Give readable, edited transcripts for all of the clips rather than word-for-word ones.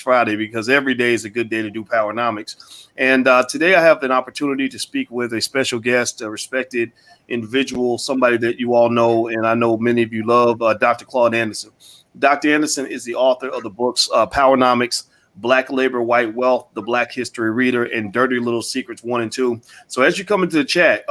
Friday because every day is a good day to do Powernomics. And today I have an opportunity to speak with a special guest, a respected individual, somebody that you all know, and I know many of you love, Dr. Claud Anderson. Dr. Anderson is the author of the books Powernomics, Black Labor, White Wealth, The Black History Reader, and Dirty Little Secrets 1 and 2. So as you come into the chat,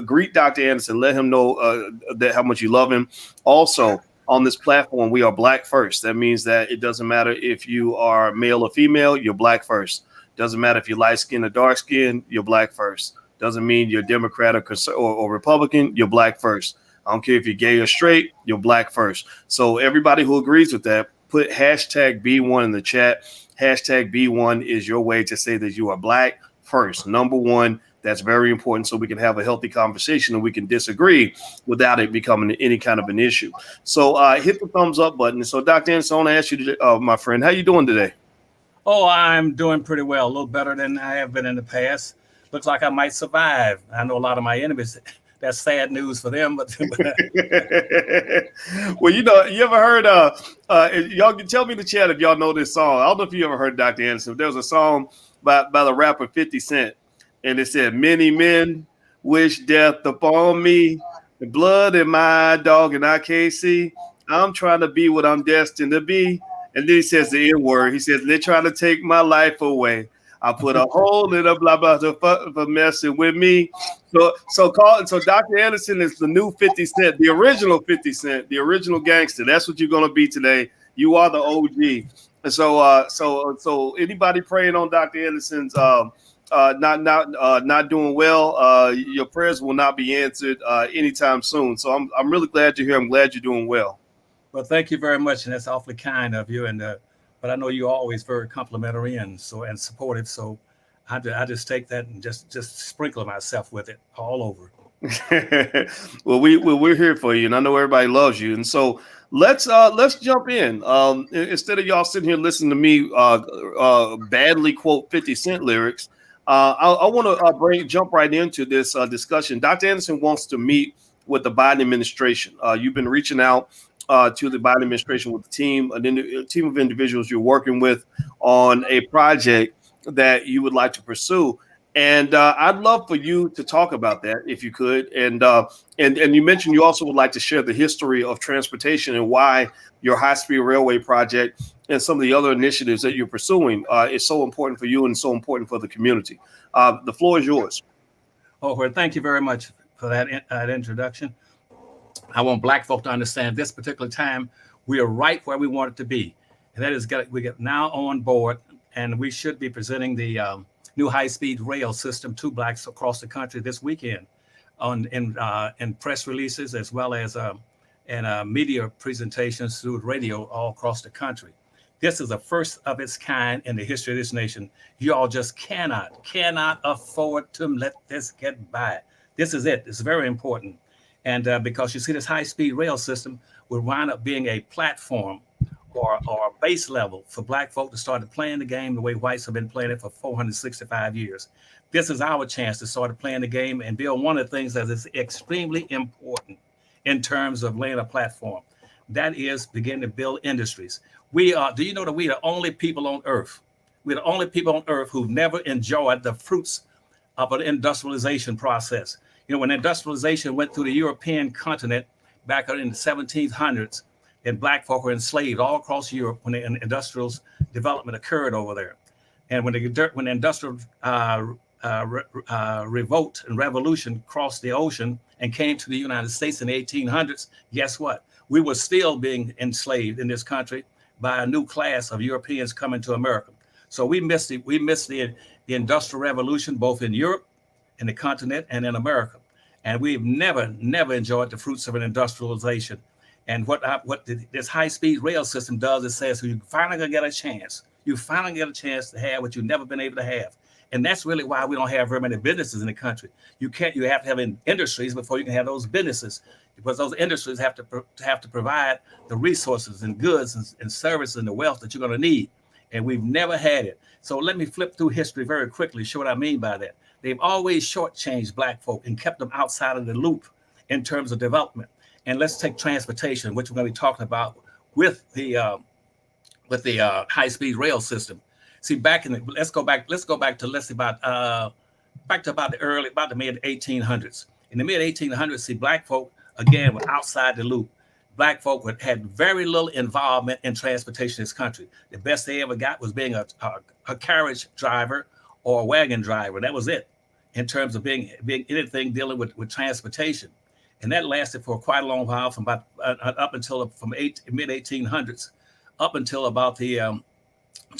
greet Dr. Anderson, let him know that how much you love him. Also, on this platform, we are Black first. That means that it doesn't matter if you are male or female, you're Black first. Doesn't matter if you're light skinned or dark skinned, you're Black first. Doesn't mean you're Democrat or Republican, you're Black first. I don't care if you're gay or straight, you're Black first. So everybody who agrees with that, put hashtag B1 in the chat. Hashtag B1 is your way to say that you are Black first. Number one, that's very important so we can have a healthy conversation and we can disagree without it becoming any kind of an issue. So hit the thumbs up button. So Dr. Anderson, I want to ask you, my friend, how you doing today? Oh, I'm doing pretty well, a little better than I have been in the past. Looks like I might survive. I know a lot of my enemies, that's sad news for them. But well, you ever heard, y'all can tell me in the chat if y'all know this song. I don't know if you ever heard Dr. Anderson. There was a song by the rapper 50 Cent. And it said, many men wish death upon me, the blood in my dog, and I can't see. I'm trying to be what I'm destined to be. And then he says the N word. He says, they're trying to take my life away. I put a hole in a blah, blah, for messing with me. So Dr. Anderson is the new 50 Cent, the original 50 Cent, the original gangster. That's what you're going to be today. You are the OG. And so anybody praying on Dr. Anderson's not doing well, your prayers will not be answered anytime soon. So I'm really glad you're here. I'm glad you're doing well. Well, thank you very much, and that's awfully kind of you. And but I know you're always very complimentary and supportive. So I just take that and just sprinkle myself with it all over. Well, we're here for you, and I know everybody loves you. And so let's jump in. Instead of y'all sitting here listening to me badly quote 50 Cent lyrics. I want to jump right into this discussion. Dr. Anderson wants to meet with the Biden administration. You've been reaching out to the Biden administration with a team of individuals you're working with on a project that you would like to pursue. And I'd love for you to talk about that if you could. And you mentioned you also would like to share the history of transportation and why your high-speed railway project and some of the other initiatives that you're pursuing is so important for you and so important for the community. The floor is yours. Oh, well, thank you very much for that introduction. I want Black folk to understand this particular time, we are right where we want it to be. And that is we get now on board, and we should be presenting the new high-speed rail system to Blacks across the country this weekend in press releases as well as media presentations through radio all across the country. This is the first of its kind in the history of this nation. You all just cannot afford to let this get by. This is it. It's very important. And because you see this high-speed rail system will wind up being a platform or a base level for Black folk to start playing the game the way whites have been playing it for 465 years. This is our chance to start playing the game and build one of the things that is extremely important in terms of laying a platform. That is begin to build industries. Do you know that we are the only people on earth? We're the only people on earth who've never enjoyed the fruits of an industrialization process. You know, when industrialization went through the European continent back in the 1700s, and Black folk were enslaved all across Europe when the industrial development occurred over there. And when the industrial revolt and revolution crossed the ocean and came to the United States in the 1800s, guess what? We were still being enslaved in this country by a new class of Europeans coming to America. So we missed the industrial revolution, both in Europe, in the continent, and in America. And we've never enjoyed the fruits of an industrialization. And what this high-speed rail system does, it says, so you finally gonna get a chance. You finally get a chance to have what you've never been able to have. And that's really why we don't have very many businesses in the country. You have to have industries before you can have those businesses, because those industries have to provide the resources and goods and services and the wealth that you're gonna need. And we've never had it. So let me flip through history very quickly, show what I mean by that. They've always shortchanged Black folk and kept them outside of the loop in terms of development. And let's take transportation, which we're going to be talking about with the high-speed rail system. See, let's go back to about the mid 1800s. In the mid 1800s, see, black folk again were outside the loop. Black folk had very little involvement in transportation in this country. The best they ever got was being a carriage driver or a wagon driver. That was it in terms of being anything dealing with transportation. And that lasted for quite a long while, from about up until mid 1800s, up until about the early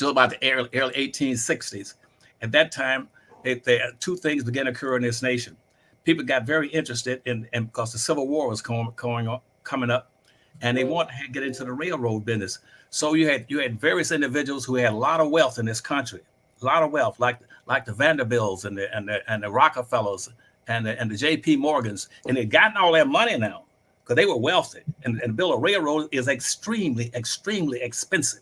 1860s. At that time, two things began to occur in this nation. People got very interested in because the Civil War was coming up, and they wanted to get into the railroad business. So you had various individuals who had a lot of wealth in this country, a lot of wealth, like the Vanderbilts and the Rockefellers and the J.P. Morgans, and they'd gotten all their money now because they were wealthy. And to build a railroad is extremely, extremely expensive.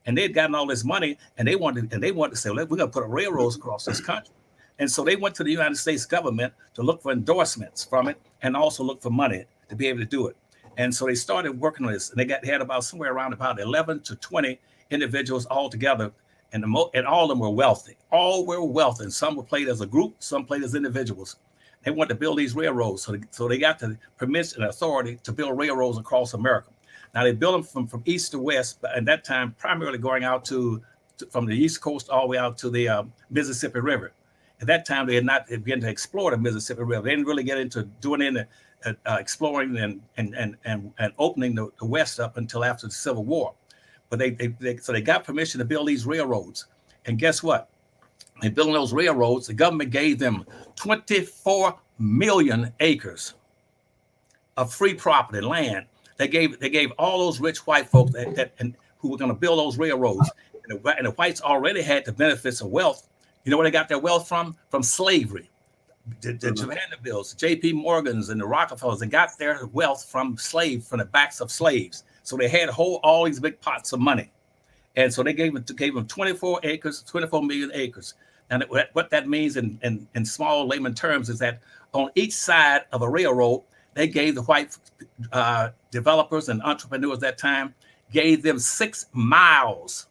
And they'd gotten all this money, and they wanted to say, well, we're going to put a railroad across this country. And so they went to the United States government to look for endorsements from it and also look for money to be able to do it. And so they started working on this, and they had about somewhere around about 11 to 20 individuals all together, and all of them were wealthy. All were wealthy, and some were played as a group, some played as individuals. They wanted to build these railroads, so they got the permission and authority to build railroads across America. Now they built them from east to west, but at that time primarily going out from the East Coast all the way out to the Mississippi River. At that time, they had not begun to explore the Mississippi River. They didn't really get into doing any exploring and opening the West up until after the Civil War. But they got permission to build these railroads. And guess what? They built those railroads. The government gave them 24 million acres of free property, land. They gave all those rich white folks who were going to build those railroads. And the whites already had the benefits of wealth. You know where they got their wealth from? From slavery. The Vanderbilts, the J.P. Morgans, and the Rockefellers, they got their wealth from the backs of slaves. So they had all these big pots of money. And so they gave them 24 million acres. And what that means in small layman terms is that on each side of a railroad, they gave the white developers and entrepreneurs at that time, gave them 6 miles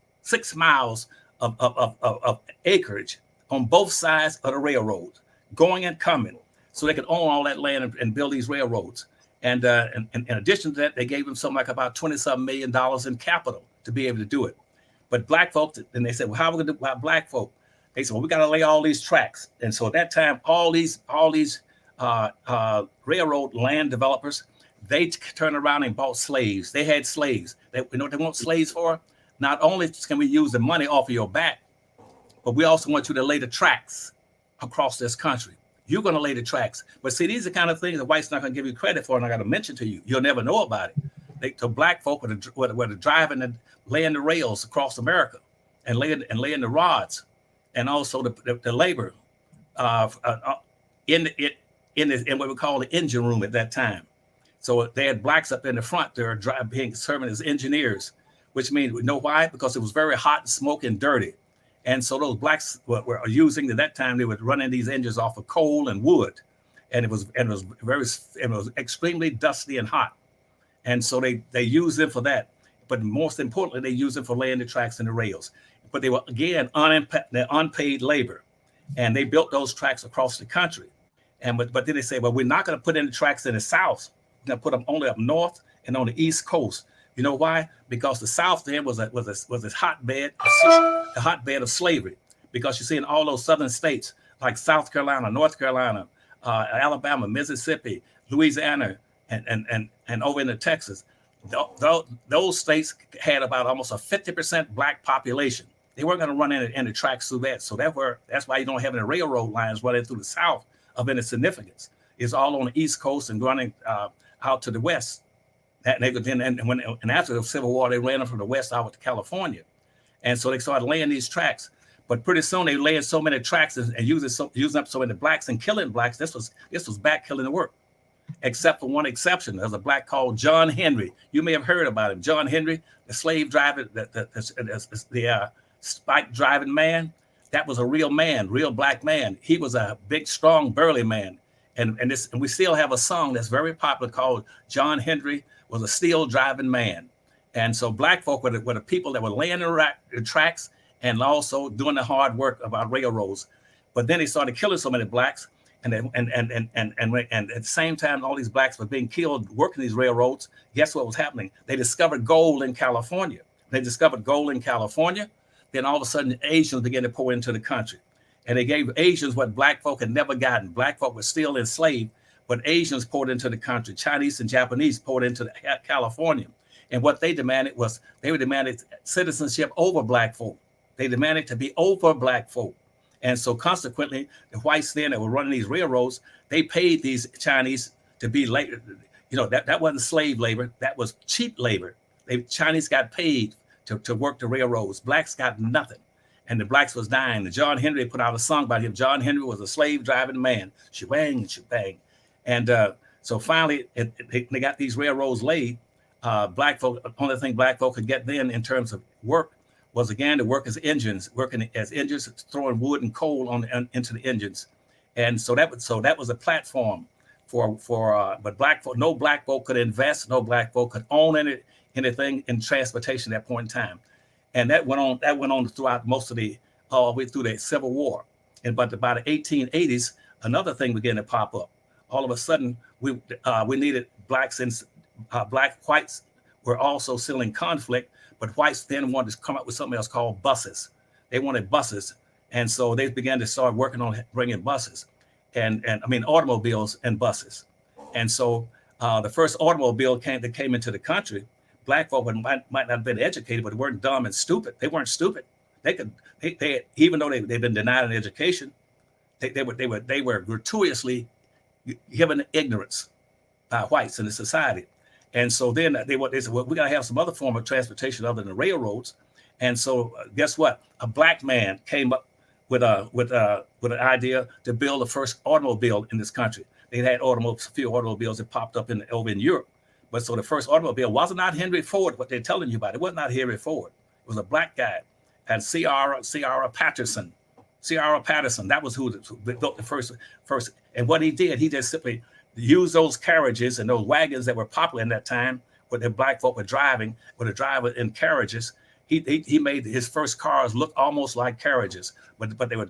of acreage on both sides of the railroad, going and coming, so they could own all that land and build these railroads. And in addition to that, they gave them something like about $27 million in capital to be able to do it. But black folks, and they said, well, how are we going to do about black folk? They said, well, we got to lay all these tracks. And so at that time, all these railroad land developers, they turned around and bought slaves. They had slaves. You know what they want slaves for? Not only can we use the money off of your back, but we also want you to lay the tracks across this country. You're going to lay the tracks. But see, these are the kind of things the white's not going to give you credit for, and I got to mention to you. You'll never know about it. To black folk were driving and laying the rails across America and laying the rods, and also the labor in what we call the engine room at that time. So they had blacks up in the front there serving as engineers, which means, you know why? Because it was very hot and smoky and dirty. And so those blacks were using, at that time, they were running these engines off of coal and wood. And it was extremely dusty and hot. And so they used them for that. But most importantly, they used them for laying the tracks and the rails. But they were, again, unpaid labor. And they built those tracks across the country. But then they say, well, we're not going to put any tracks in the South. We're going to put them only up north and on the East Coast. You know why? Because the South then was a hotbed of slavery. Because you see, in all those southern states like South Carolina, North Carolina, Alabama, Mississippi, Louisiana, and over into Texas, those states had about almost a 50% black population. They weren't going to run any tracks through that. So that's why you don't have any railroad lines running through the South of any significance. It's all on the East Coast and running out to the West. And after the Civil War, they ran them from the West out to California. And so they started laying these tracks. But pretty soon they laying so many tracks and using up so many blacks and killing blacks. This was back killing the work, except for one exception. There's a black called John Henry. You may have heard about him. John Henry, the slave driver, the spike driving man. That was a real man, real black man. He was a big, strong, burly man. And we still have a song that's very popular called John Henry Was a Steel Driving Man. And so black folk were the people that were laying the tracks and also doing the hard work of our railroads. But then they started killing so many blacks, and at the same time, all these blacks were being killed working these railroads. Guess what was happening? They discovered gold in California. Then all of a sudden, Asians began to pour into the country, and they gave Asians what black folk had never gotten. Black folk were still enslaved, but Asians poured into the country. Chinese and Japanese poured into California, and what they demanded citizenship over black folk. They demanded to be over black folk. And so consequently, the whites then that were running these railroads, they paid these Chinese to be labor. That wasn't slave labor. That was cheap labor. Chinese got paid to work the railroads. Blacks got nothing. And the blacks was dying. And John Henry put out a song about him. John Henry was a slave driving man. Shebang, shebang. And so finally, they got these railroads laid. Black folk, the only thing black folk could get then in terms of work was, again, to work as engines, throwing wood and coal into the engines. And so that was a platform but black folk, no black folk could invest, no black folk could own anything in transportation at that point in time. And that went on throughout most of all the way through the Civil War. But by the 1880s, another thing began to pop up. All of a sudden, we needed blacks, and whites were also still in conflict, but whites then wanted to come up with something else called buses. They wanted buses. And so they began to start working on bringing buses automobiles and buses. And so the first automobile that came into the country, black folk might not have been educated, but they weren't dumb and stupid. They weren't stupid. They even though they've been denied an education, they were gratuitously given ignorance by whites in the society. And so then they said, well, we got to have some other form of transportation other than the railroads. And so guess what? A black man came up with an idea to build the first automobile in this country. They had a few automobiles that popped up over in Europe. But so the first automobile was not Henry Ford, what they're telling you about. It was not Henry Ford. It was a black guy. And C.R. Patterson. That was who built the first. And what he did, he just simply used those carriages and those wagons that were popular in that time, where the black folk were driving, with a driver in carriages. He made his first cars look almost like carriages, but they were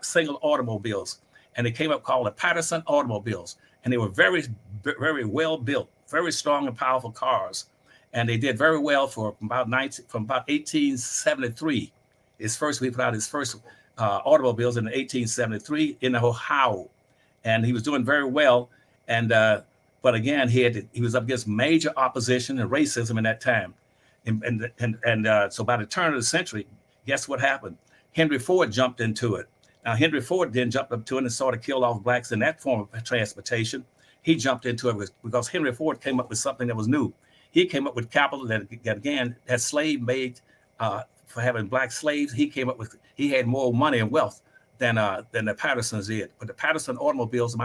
single automobiles, and they came up called the Patterson automobiles, and they were very, very well built, very strong and powerful cars, and they did very well from about 1873. We put out his first automobiles in 1873 in Ohio, and he was doing very well. And but again, he was up against major opposition and racism in that time. And so by the turn of the century, guess what happened? Henry Ford jumped into it. Now, Henry Ford then jumped up to it and sort of killed off blacks in that form of transportation. He jumped into it because Henry Ford came up with something that was new. He came up with capital that again, that slave made for having black slaves. He had more money and wealth than the Pattersons did. But the Patterson automobiles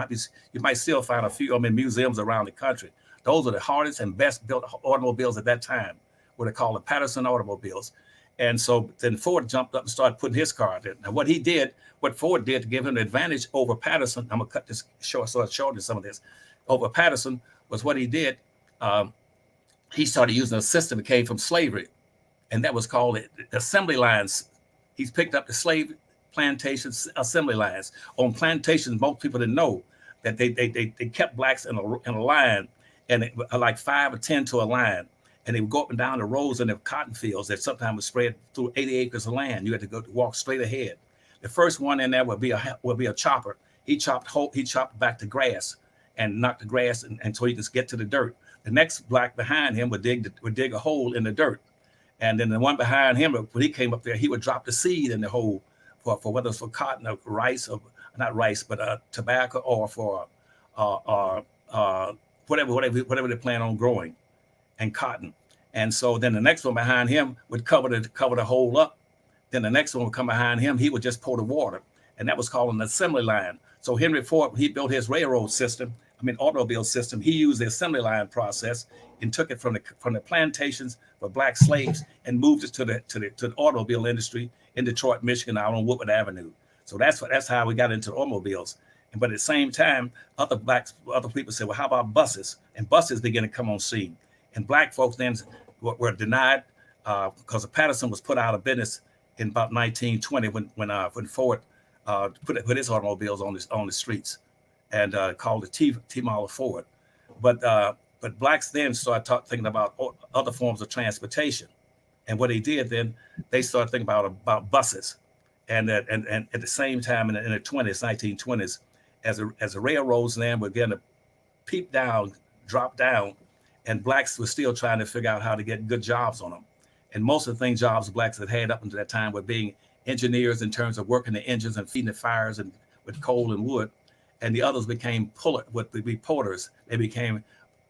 you might still find a few of them in museums around the country. Those are the hardest and best built automobiles at that time, what they call the Patterson automobiles. And so then Ford jumped up and started putting his car in. Now what Ford did to give him an advantage over Patterson, I'm gonna cut this short, so I showed you some of this, over Patterson, was what he did. He started using a system that came from slavery, and that was called assembly lines. He's picked up the slave plantations assembly lines. On plantations, most people didn't know that they kept blacks in a line, and like 5 or 10 to a line. And they would go up and down the rows in the cotton fields that sometimes was spread through 80 acres of land. You had to walk straight ahead. The first one in there would be a chopper. He chopped back the grass and knocked the grass, and so he could get to the dirt. The next black behind him would dig a hole in the dirt, and then the one behind him, when he came up there, he would drop the seed in the hole for whether it's for cotton or rice, or not rice, but tobacco, or for whatever they plan on growing, and cotton. And so then the next one behind him would cover the hole up. Then the next one would come behind him. He would just pour the water, and that was called an assembly line. So Henry Ford, he built his automobile system. He used the assembly line process and took it from the plantations for black slaves and moved it to the automobile industry in Detroit, Michigan, out on Woodward Avenue. So that's how we got into automobiles. But at the same time, other people said, well, how about buses? And buses began to come on scene. And black folks then were denied because Patterson was put out of business in about 1920 when Ford put his automobiles on the streets and called it T-Model Ford. But blacks then started thinking about other forms of transportation. And what they did then, they started thinking about buses. And at the same time in the 1920s, as the railroads then were beginning to drop down, and blacks were still trying to figure out how to get good jobs on them. And most of the jobs blacks had up until that time were being engineers in terms of working the engines and feeding the fires and with coal and wood. And the others became porters. They became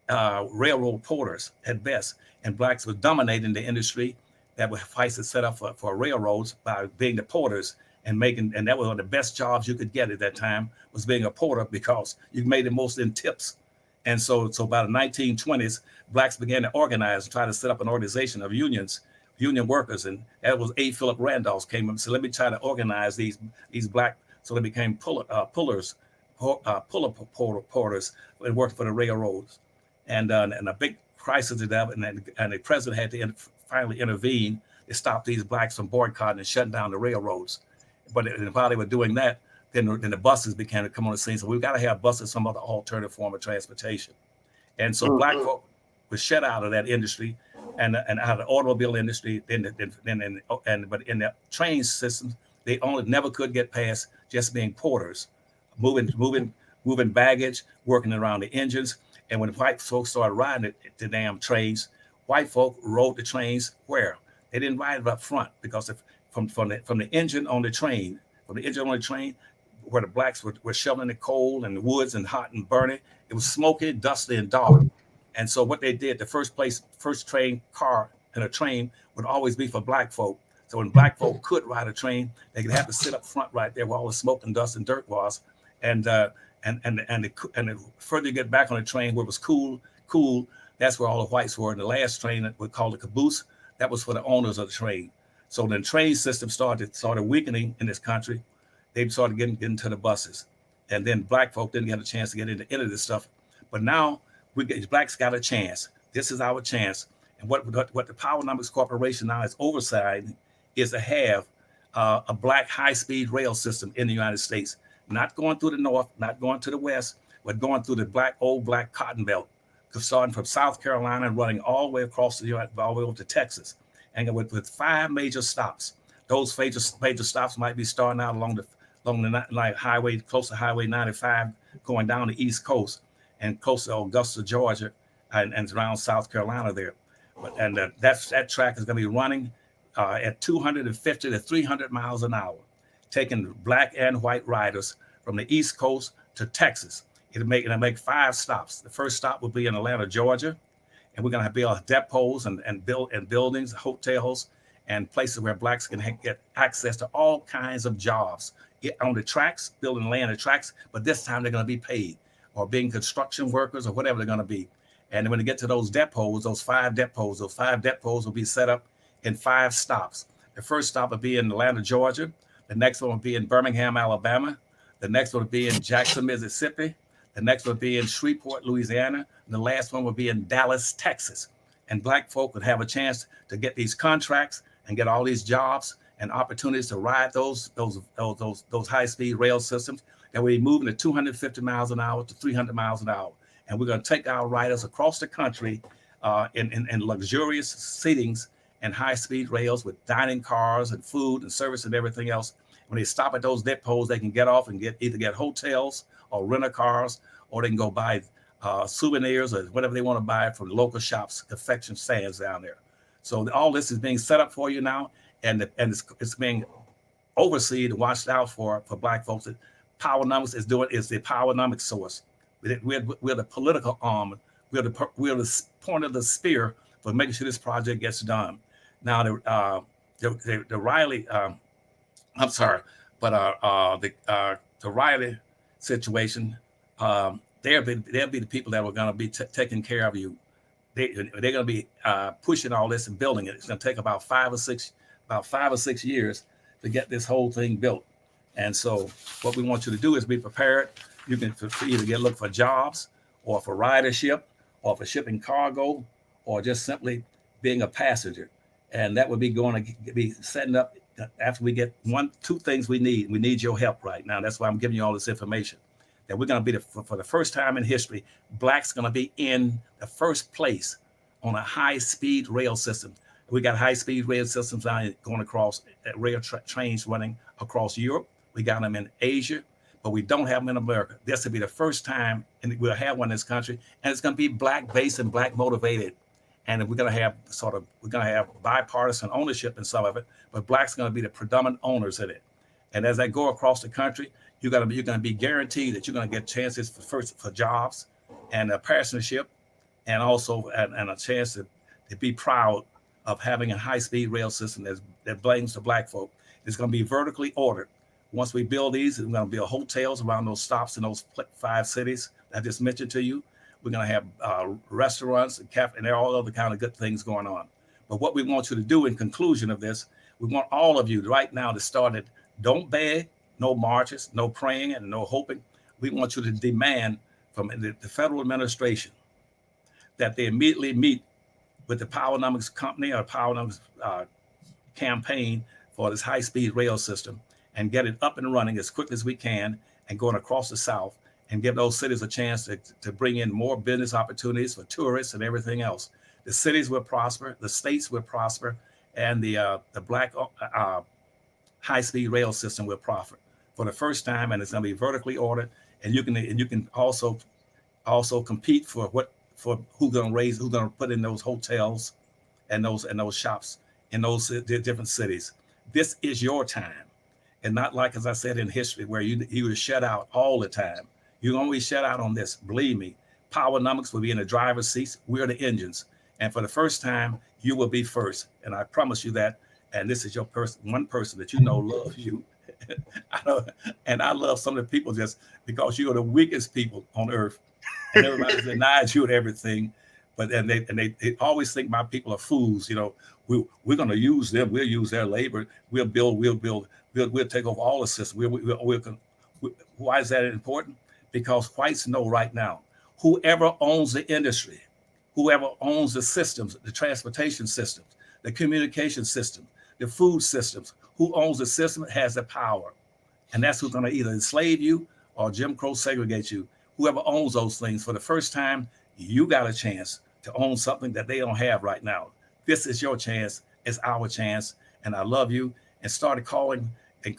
railroad porters at best. And blacks were dominating the industry that were fights set up for railroads by being the porters and that was one of the best jobs you could get at that time, was being a porter, because you made the most in tips. And so by the 1920s, blacks began to organize and try to set up an organization of union workers. And that was A. Philip Randolph came up and said, let me try to organize these black, so they became porters and worked for the railroads. And a big crisis developed, and the president had to finally intervene to stop these blacks from boycotting and shutting down the railroads. But while they were doing that, then the buses began to come on the scene. So we've got to have buses, some other alternative form of transportation. And so black folk were shut out of that industry and out of the automobile industry. But in the train system, they never could get past just being porters, moving baggage, working around the engines. And when white folks started riding the damn trains, white folk rode the trains where? They didn't ride it up front, because from the engine on the train, where the blacks were shoveling the coal and the woods and hot and burning, it was smoky, dusty, and dark. And so what they did, the first train car in a train would always be for black folk. So when black folk could ride a train, they could have to sit up front right there where all the smoke and dust and dirt was. And the further you get back on the train where it was cool, that's where all the whites were. And the last train that we called the caboose, that was for the owners of the train. So the train system started weakening in this country. They started getting to the buses. And then black folk didn't get a chance to get into this stuff. But now blacks got a chance. This is our chance. And what the Powernomics Corporation now is oversighting is to have a black high-speed rail system in the United States, not going through the north, not going to the west, but going through the old black cotton belt, starting from South Carolina and running all the way across the U.S., all the way over to Texas, and with 5 major stops. Those major stops might be starting out along the highway, close to Highway 95, going down the East Coast and close to Augusta, Georgia, and around South Carolina there. That track is going to be running at 250 to 300 miles an hour, taking black and white riders from the East Coast to Texas. It'll make 5 stops. The first stop will be in Atlanta, Georgia, and we're going to build depots and buildings, hotels, and places where blacks can get access to all kinds of jobs on the tracks, building land the tracks. But this time they're going to be paid, or being construction workers, or whatever they're going to be. And when they get to those depots, those 5 depots will be set up in 5 stops. The first stop will be in Atlanta, Georgia. The next one will be in Birmingham, Alabama. The next one will be in Jackson, Mississippi. The next one will be in Shreveport, Louisiana. And the last one will be in Dallas, Texas. And black folk would have a chance to get these contracts and get all these jobs and opportunities to ride those high-speed rail systems. And we're moving at 250 miles an hour to 300 miles an hour. And we're going to take our riders across the country in luxurious seatings and high-speed rails with dining cars and food and service and everything else. When they stop at those depots, they can get off and either get hotels or rental cars, or they can go buy souvenirs or whatever they want to buy from local shops, confection stands down there. So all this is being set up for you now, and it's being overseen and watched out for black folks. Powernomics is the Powernomics source. We're the political arm. We're the point of the spear for making sure this project gets done. Now the Riley, the Riley situation, they'll be the people that are going to be taking care of you. They're going to be pushing all this and building it. It's going to take about 5 or 6 years to get this whole thing built. And so what we want you to do is be prepared. You can either look for jobs, or for ridership, or for shipping cargo, or just simply being a passenger. And that would be going to be setting up after we get two things we need. We need your help right now. That's why I'm giving you all this information. That we're going to be, for the first time in history, Blacks going to be in the first place on a high-speed rail system. We got high-speed rail systems going across, rail trains running across Europe. We got them in Asia, but we don't have them in America. This will be the first time, and we'll have one in this country, and it's going to be Black-based and Black-motivated. And we're going to have bipartisan ownership in some of it, but Blacks are going to be the predominant owners in it. And as I go across the country, you're going to be guaranteed that you're going to get chances for jobs and a partnership, and also and a chance to be proud of having a high-speed rail system that belongs to Black folk. It's going to be vertically ordered. Once we build these, we're going to build hotels around those stops in those 5 cities I just mentioned to you. We're going to have restaurants and cafe, and there are all other kind of good things going on. But what we want you to do in conclusion of this, we want all of you right now to start it. Don't beg, no marches, no praying, and no hoping. We want you to demand from the federal administration that they immediately meet with the Powernomics company or Powernomics campaign for this high-speed rail system and get it up and running as quickly as we can and going across the South and give those cities a chance to bring in more business opportunities for tourists and everything else. The cities will prosper, the states will prosper, and the Black high-speed rail system will prosper for the first time, and it's going to be vertically ordered. And you can also compete for who's going to put in those hotels and those shops in those different cities. This is your time, and not like, as I said, in history where you were shut out all the time. You're going to be shut out on this. Believe me, Powernomics will be in the driver's seats. We're the engines. And for the first time, you will be first. And I promise you that. And this is your one person that you know loves you. I know, and I love some of the people just because you are the weakest people on earth. And everybody denies you and everything. But they always think my people are fools. You know, we're going to use them. We'll use their labor. We'll take over all the systems. Why is that important? Because whites know right now, whoever owns the industry, whoever owns the systems, the transportation systems, the communication system, the food systems, who owns the system has the power. And that's who's going to either enslave you or Jim Crow segregate you. Whoever owns those things, for the first time, you got a chance to own something that they don't have right now. This is your chance. It's our chance. And I love you. And started calling and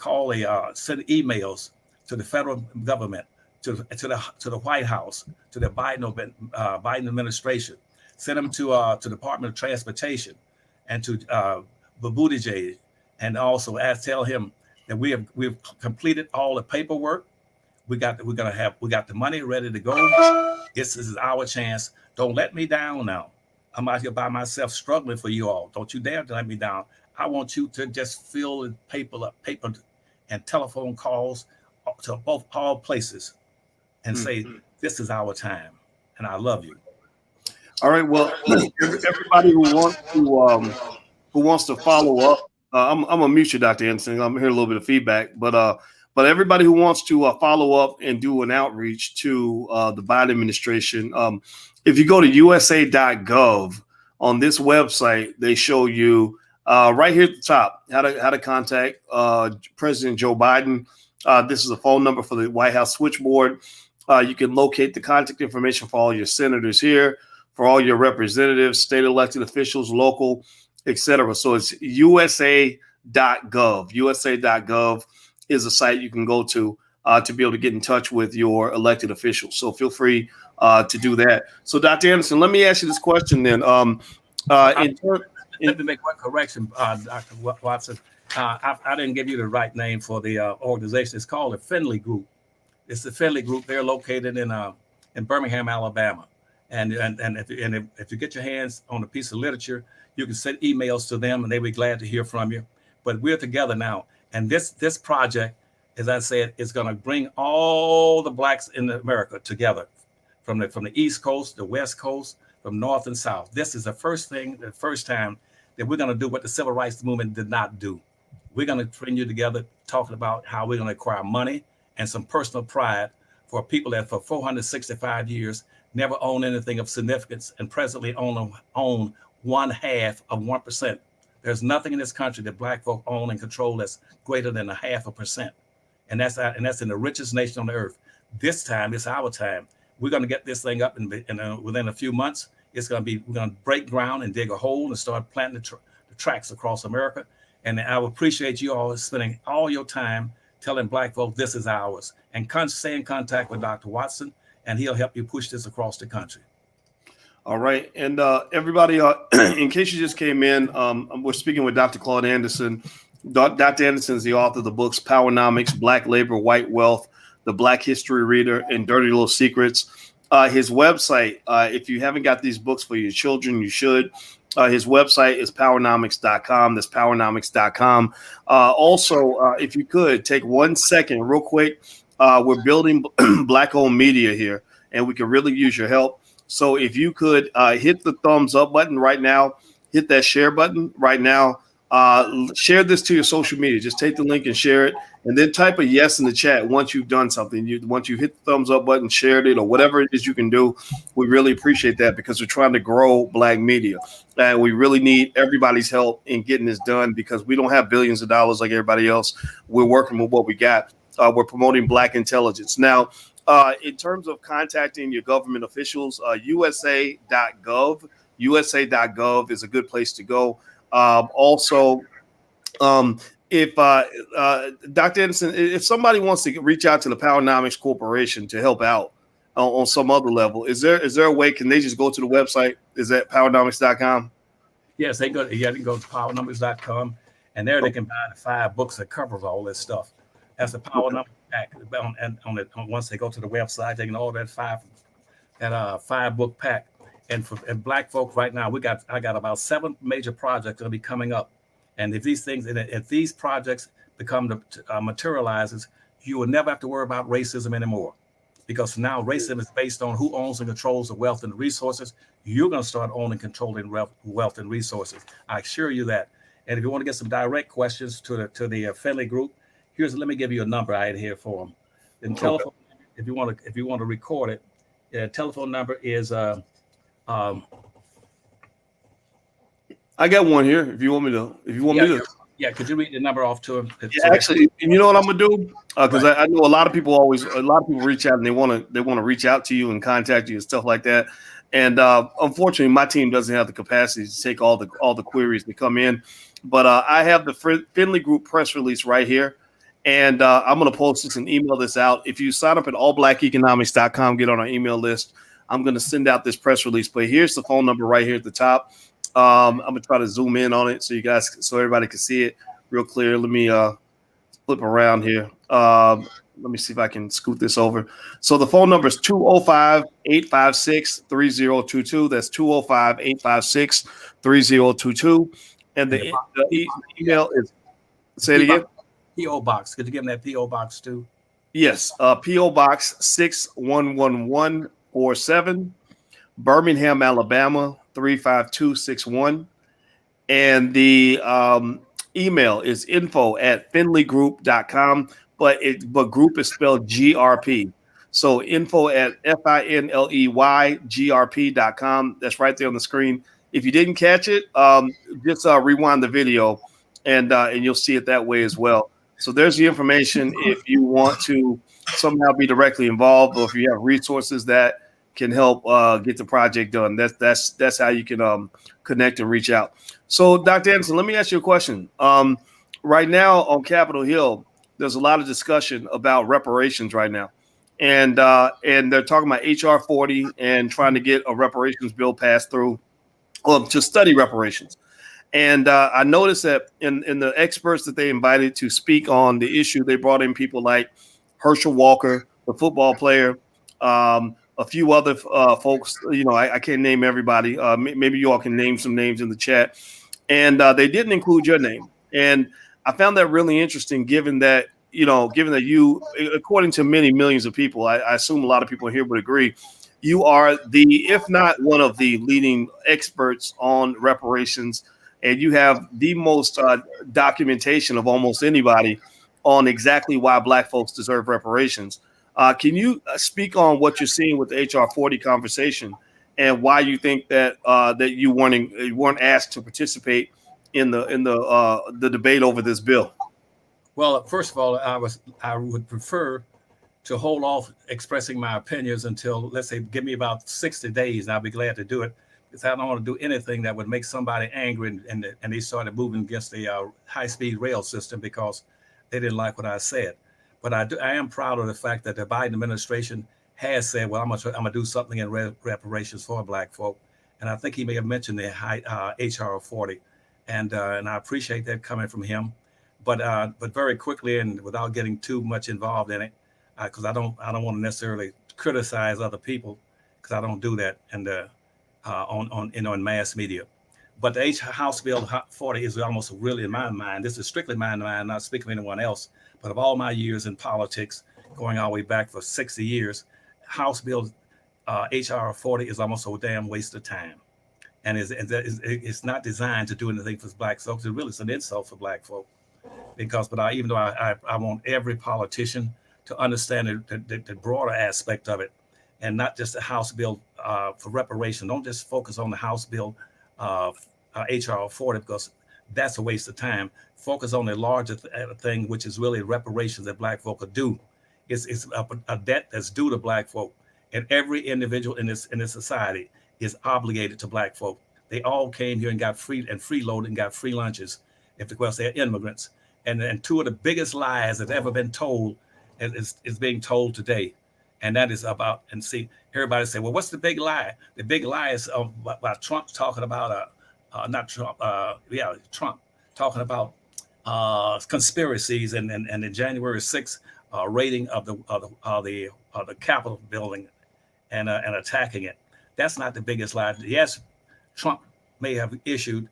send emails to the federal government, to the White House, to the Biden administration. Send them to Department of Transportation and to Buttigieg, and also tell him that we've completed all the paperwork. We got the money ready to go. This is our chance. Don't let me down now. I'm out here by myself struggling for you all. Don't you dare to let me down. I want you to just fill in paper and telephone calls to all places and say, this is our time. And I love you. All right. Well, everybody who wants to follow up, I'm gonna mute you, Dr. Anderson. I'm hearing a little bit of feedback, but everybody who wants to follow up and do an outreach to the Biden administration, if you go to USA.gov on this website, they show you right here at the top how to contact President Joe Biden. This is a phone number for the White House switchboard. You can locate the contact information for all your senators here, for all your representatives, state elected officials, local, etc. So it's USA.gov. USA.gov is a site you can go to be able to get in touch with your elected officials. So feel free to do that. So Dr. Anderson, let me ask you this question then. Let me make one correction, Dr. Watson. I didn't give you the right name for the organization. It's called the Finley Group. It's the Finley Group. They're located in Birmingham, Alabama. And if you get your hands on a piece of literature, you can send emails to them, and they'll be glad to hear from you. But we're together now, and this project, as I said, is going to bring all the Blacks in America together, from the East Coast, the West Coast, from North and South. This is the first time that we're going to do what the Civil Rights Movement did not do. We're going to bring you together, talking about how we're going to acquire money and some personal pride for people that for 465 years never owned anything of significance and presently own 0.01%. There's nothing in this country that black folk own and control that's greater than 0.5%. And that's in the richest nation on the earth. This time, it's our time. We're going to get this thing up within a few months. We're going to break ground and dig a hole and start planting the tracks across America. And I would appreciate you all spending all your time telling black folk this is ours, and stay in contact with Dr. Watson, and he'll help you push this across the country. All right. And everybody, in case you just came in, we're speaking with Dr. Claud Anderson. Dr. Anderson is the author of the books Powernomics, Black Labor, White Wealth, The Black History Reader, and Dirty Little Secrets. His website, if you haven't got these books for your children, you should. His website is powernomics.com. That's powernomics.com. Also, if you could take 1 second real quick, we're building Black-owned media here, and we can really use your help. So if you could hit the thumbs up button right now, hit that share button right now, share this to your social media. Just take the link and share it, and then type a yes in the chat once you've done something. Once you hit the thumbs up button, shared it, or whatever it is you can do, we really appreciate that, because we're trying to grow Black media, and we really need everybody's help in getting this done, because we don't have billions of dollars like everybody else. We're working with what we got. We're promoting Black intelligence. Now, in terms of contacting your government officials, USA.gov is a good place to go. Also, if Dr. Anderson, if somebody wants to reach out to the Powernomics Corporation to help out on some other level, is there a way? Can they just go to the website? Is that powernomics.com? Yes, they can go to powernomics.com, and there they can buy the 5 books that covers all this stuff. That's the Powernomics pack. Once they go to the website, they can order that 5-book pack. And for Black folk right now, I got about 7 major projects that'll be coming up. And if these projects become materializes, you will never have to worry about racism anymore, because now racism is based on who owns and controls the wealth and the resources. You're going to start owning and controlling wealth and resources. I assure you that. And if you want to get some direct questions to the Finley group, let me give you a number I had here for them. And telephone, if you want to record it, telephone number is I got one here. If you want me to, yeah. Could you read the number off to him? Yeah, actually, you know what I'm gonna do? Because I know a lot of people reach out and they want to reach out to you and contact you and stuff like that. And unfortunately, my team doesn't have the capacity to take all the queries that come in. But I have the Finley Group press release right here. And I'm going to post this and email this out. If you sign up at allblackeconomics.com, get on our email list, I'm going to send out this press release. But here's the phone number right here at the top. I'm going to try to zoom in on it so everybody can see it real clear. Let me flip around here. Let me see if I can scoot this over. So the phone number is 205-856-3022. That's 205-856-3022. And the email is, say it again. P.O. Box. Could you give them that P.O. Box too? Yes. P.O. Box 61147, Birmingham, Alabama 35261. And the email is info@finleygroup.com, but group is spelled GRP. So info@FINLEYGRP.com. That's right there on the screen. If you didn't catch it, just rewind the video and you'll see it that way as well. So there's the information if you want to somehow be directly involved, or if you have resources that can help get the project done. That's how you can connect and reach out. So Dr. Anderson, let me ask you a question. Right now on Capitol Hill, there's a lot of discussion about reparations right now. And they're talking about HR 40 and trying to get a reparations bill passed through to study reparations. And I noticed that in the experts that they invited to speak on the issue, they brought in people like Herschel Walker, the football player, a few other folks. I can't name everybody. Maybe you all can name some names in the chat. And they didn't include your name. And I found that really interesting, given that you, according to many millions of people, I assume a lot of people here would agree, you are if not one of the leading experts on reparations. And you have the most documentation of almost anybody on exactly why Black folks deserve reparations. Can you speak on what you're seeing with the HR 40 conversation and why you think that that you weren't asked to participate in the debate over this bill. Well, first of all, I would prefer to hold off expressing my opinions until, let's say, give me about 60 days, and I'll be glad to do it, because I don't want to do anything that would make somebody angry, and they started moving against the high-speed rail system because they didn't like what I said. But I am proud of the fact that the Biden administration has said, well, I'm gonna do something in reparations for Black folk, and I think he may have mentioned the HR 40, and I appreciate that coming from him. But very quickly, and without getting too much involved in it, because I don't want to necessarily criticize other people, because I don't do that, and on mass media. But the House Bill 40 is almost really, in my mind, this is strictly my mind, not speaking of anyone else, but of all my years in politics, going all the way back for 60 years, House Bill HR 40 is almost a damn waste of time. And it's not designed to do anything for Black folks. It really is an insult for Black folk. Even though I want every politician to understand the broader aspect of it, and not just the House bill for reparation. Don't just focus on the House bill HR 40, because that's a waste of time. Focus on the larger thing, which is really reparations that Black folk are due. It's a debt that's due to Black folk, and every individual in this society is obligated to Black folk. They all came here and got freeloaded and got free lunches, because they're immigrants. And two of the biggest lies that's ever been told is being told today. And that is about, and see, everybody say, well, what's the big lie? The big lie is about Trump talking about, Trump talking about conspiracies and the January 6th raiding of the Capitol building and attacking it. That's not the biggest lie. Yes, Trump may have issued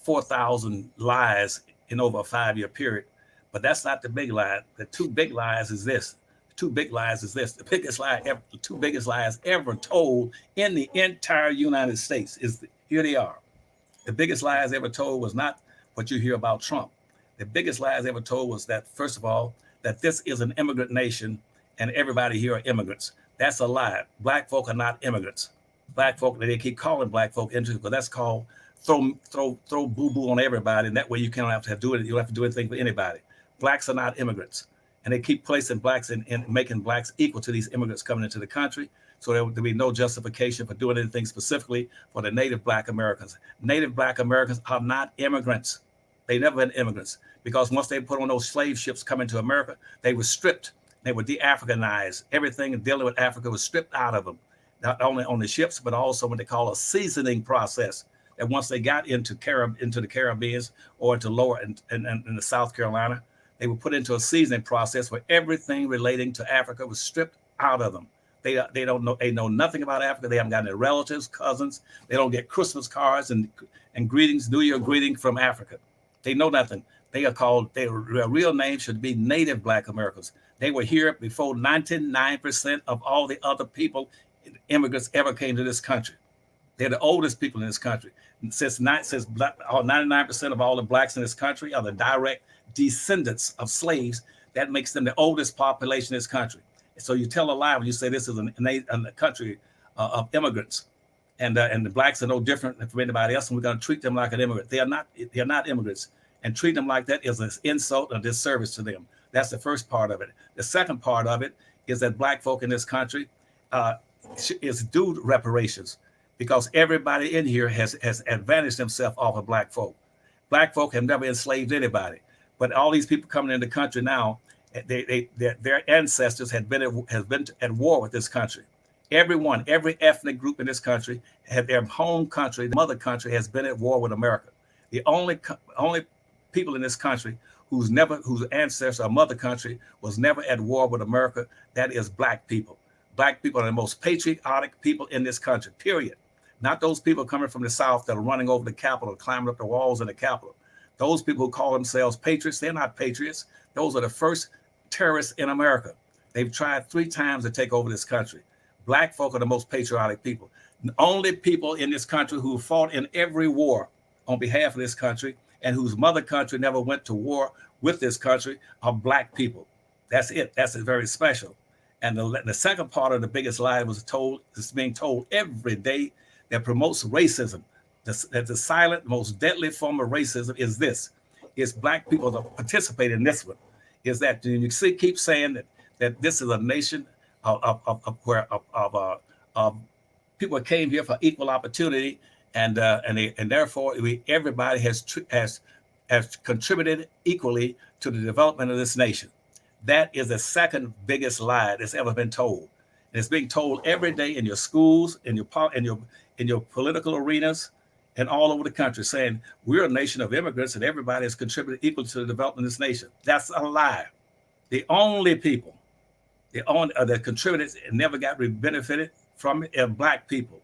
4,000 lies in over a 5-year period, but that's not the big lie. The two big lies is this. The biggest lie ever, the two biggest lies ever told in the entire United States here they are. The biggest lies ever told was not what you hear about Trump. The biggest lies ever told was that, first of all, that this is an immigrant nation and everybody here are immigrants. That's a lie. Black folk are not immigrants. Black folk, they keep calling Black folk immigrants, but that's called throw boo-boo on everybody, and that way you don't have to do it. You don't have to do anything for anybody. Blacks are not immigrants, and they keep placing blacks and making blacks equal to these immigrants coming into the country. So there will be no justification for doing anything specifically for the native Black Americans. Native Black Americans are not immigrants. They never been immigrants, because once they put on those slave ships coming to America, they were stripped. They were de-Africanized. Everything dealing with Africa was stripped out of them, not only on the ships, but also what they call a seasoning process. And once they got into the Caribbean or into lower in the South Carolina, they were put into a seasoning process where everything relating to Africa was stripped out of them. They know nothing about Africa. They haven't got any relatives, cousins. They don't get Christmas cards and greetings, New Year greeting from Africa. They know nothing. They are called, their real name should be Native Black Americans. They were here before 99% of all the other people, immigrants, ever came to this country. They're the oldest people in this country. Since 99% of all the blacks in this country are the direct descendants of slaves, that makes them the oldest population in this country. So you tell a lie when you say this is a country of immigrants, and the blacks are no different from anybody else, and we're going to treat them like an immigrant. They are not immigrants, and treat them like that is an insult and disservice to them. That's the first part of it. The second part of it is that Black folk in this country is due reparations, because everybody in here has advantaged themselves off of Black folk. Black folk have never enslaved anybody, but all these people coming in the country now, their ancestors have been at war with this country. Every ethnic group in this country had their home country, the mother country, has been at war with America. The only people in this country whose ancestors or mother country was never at war with America, that is Black people. Black people are the most patriotic people in this country, period. Not those people coming from the South that are running over the Capitol, climbing up the walls in the Capitol. Those people who call themselves patriots, they're not patriots. Those are the first terrorists in America. They've tried 3 times to take over this country. Black folk are the most patriotic people. The only people in this country who fought in every war on behalf of this country and whose mother country never went to war with this country are Black people. That's it. That's very special. And the second part of the biggest lie is being told every day, that promotes racism. That the silent, most deadly form of racism is this: is black people that participate in this one. Is that you keep saying that this is a nation of people came here for equal opportunity, and therefore everybody has contributed equally to the development of this nation. That is the second biggest lie that's ever been told. And it's being told every day in your schools, in your political arenas, and all over the country, saying we're a nation of immigrants and everybody has contributed equally to the development of this nation. That's a lie. The only people that contributed and never got benefited from it are black people.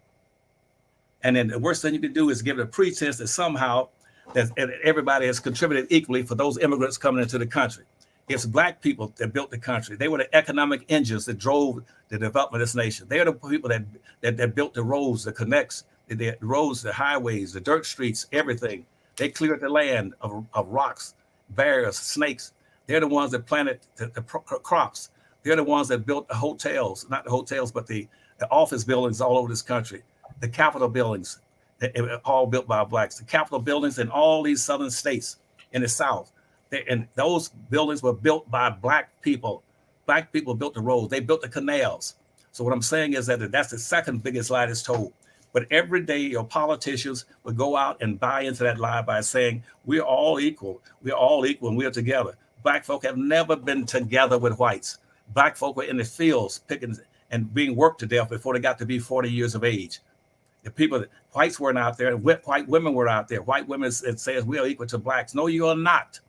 And then the worst thing you can do is give it a pretense that somehow that everybody has contributed equally for those immigrants coming into the country. It's black people that built the country. They were the economic engines that drove the development of this nation. They are the people that built the roads, the connects, the roads, the highways, the dirt streets, everything. They cleared the land of rocks, bears, snakes. They're the ones that planted the crops. They're the ones that built the hotels, not the hotels, but the office buildings all over this country. The Capitol buildings, all built by blacks. The Capitol buildings in all these southern states in the South. And those buildings were built by black people. Black people built the roads. They built the canals. So what I'm saying is that that's the second biggest lie that's told. But every day your politicians would go out and buy into that lie by saying, we're all equal. We're all equal and we're together. Black folk have never been together with whites. Black folk were in the fields picking and being worked to death before they got to be 40 years of age. The people, whites weren't out there. White women were out there. White women says we are equal to blacks. No, you are not.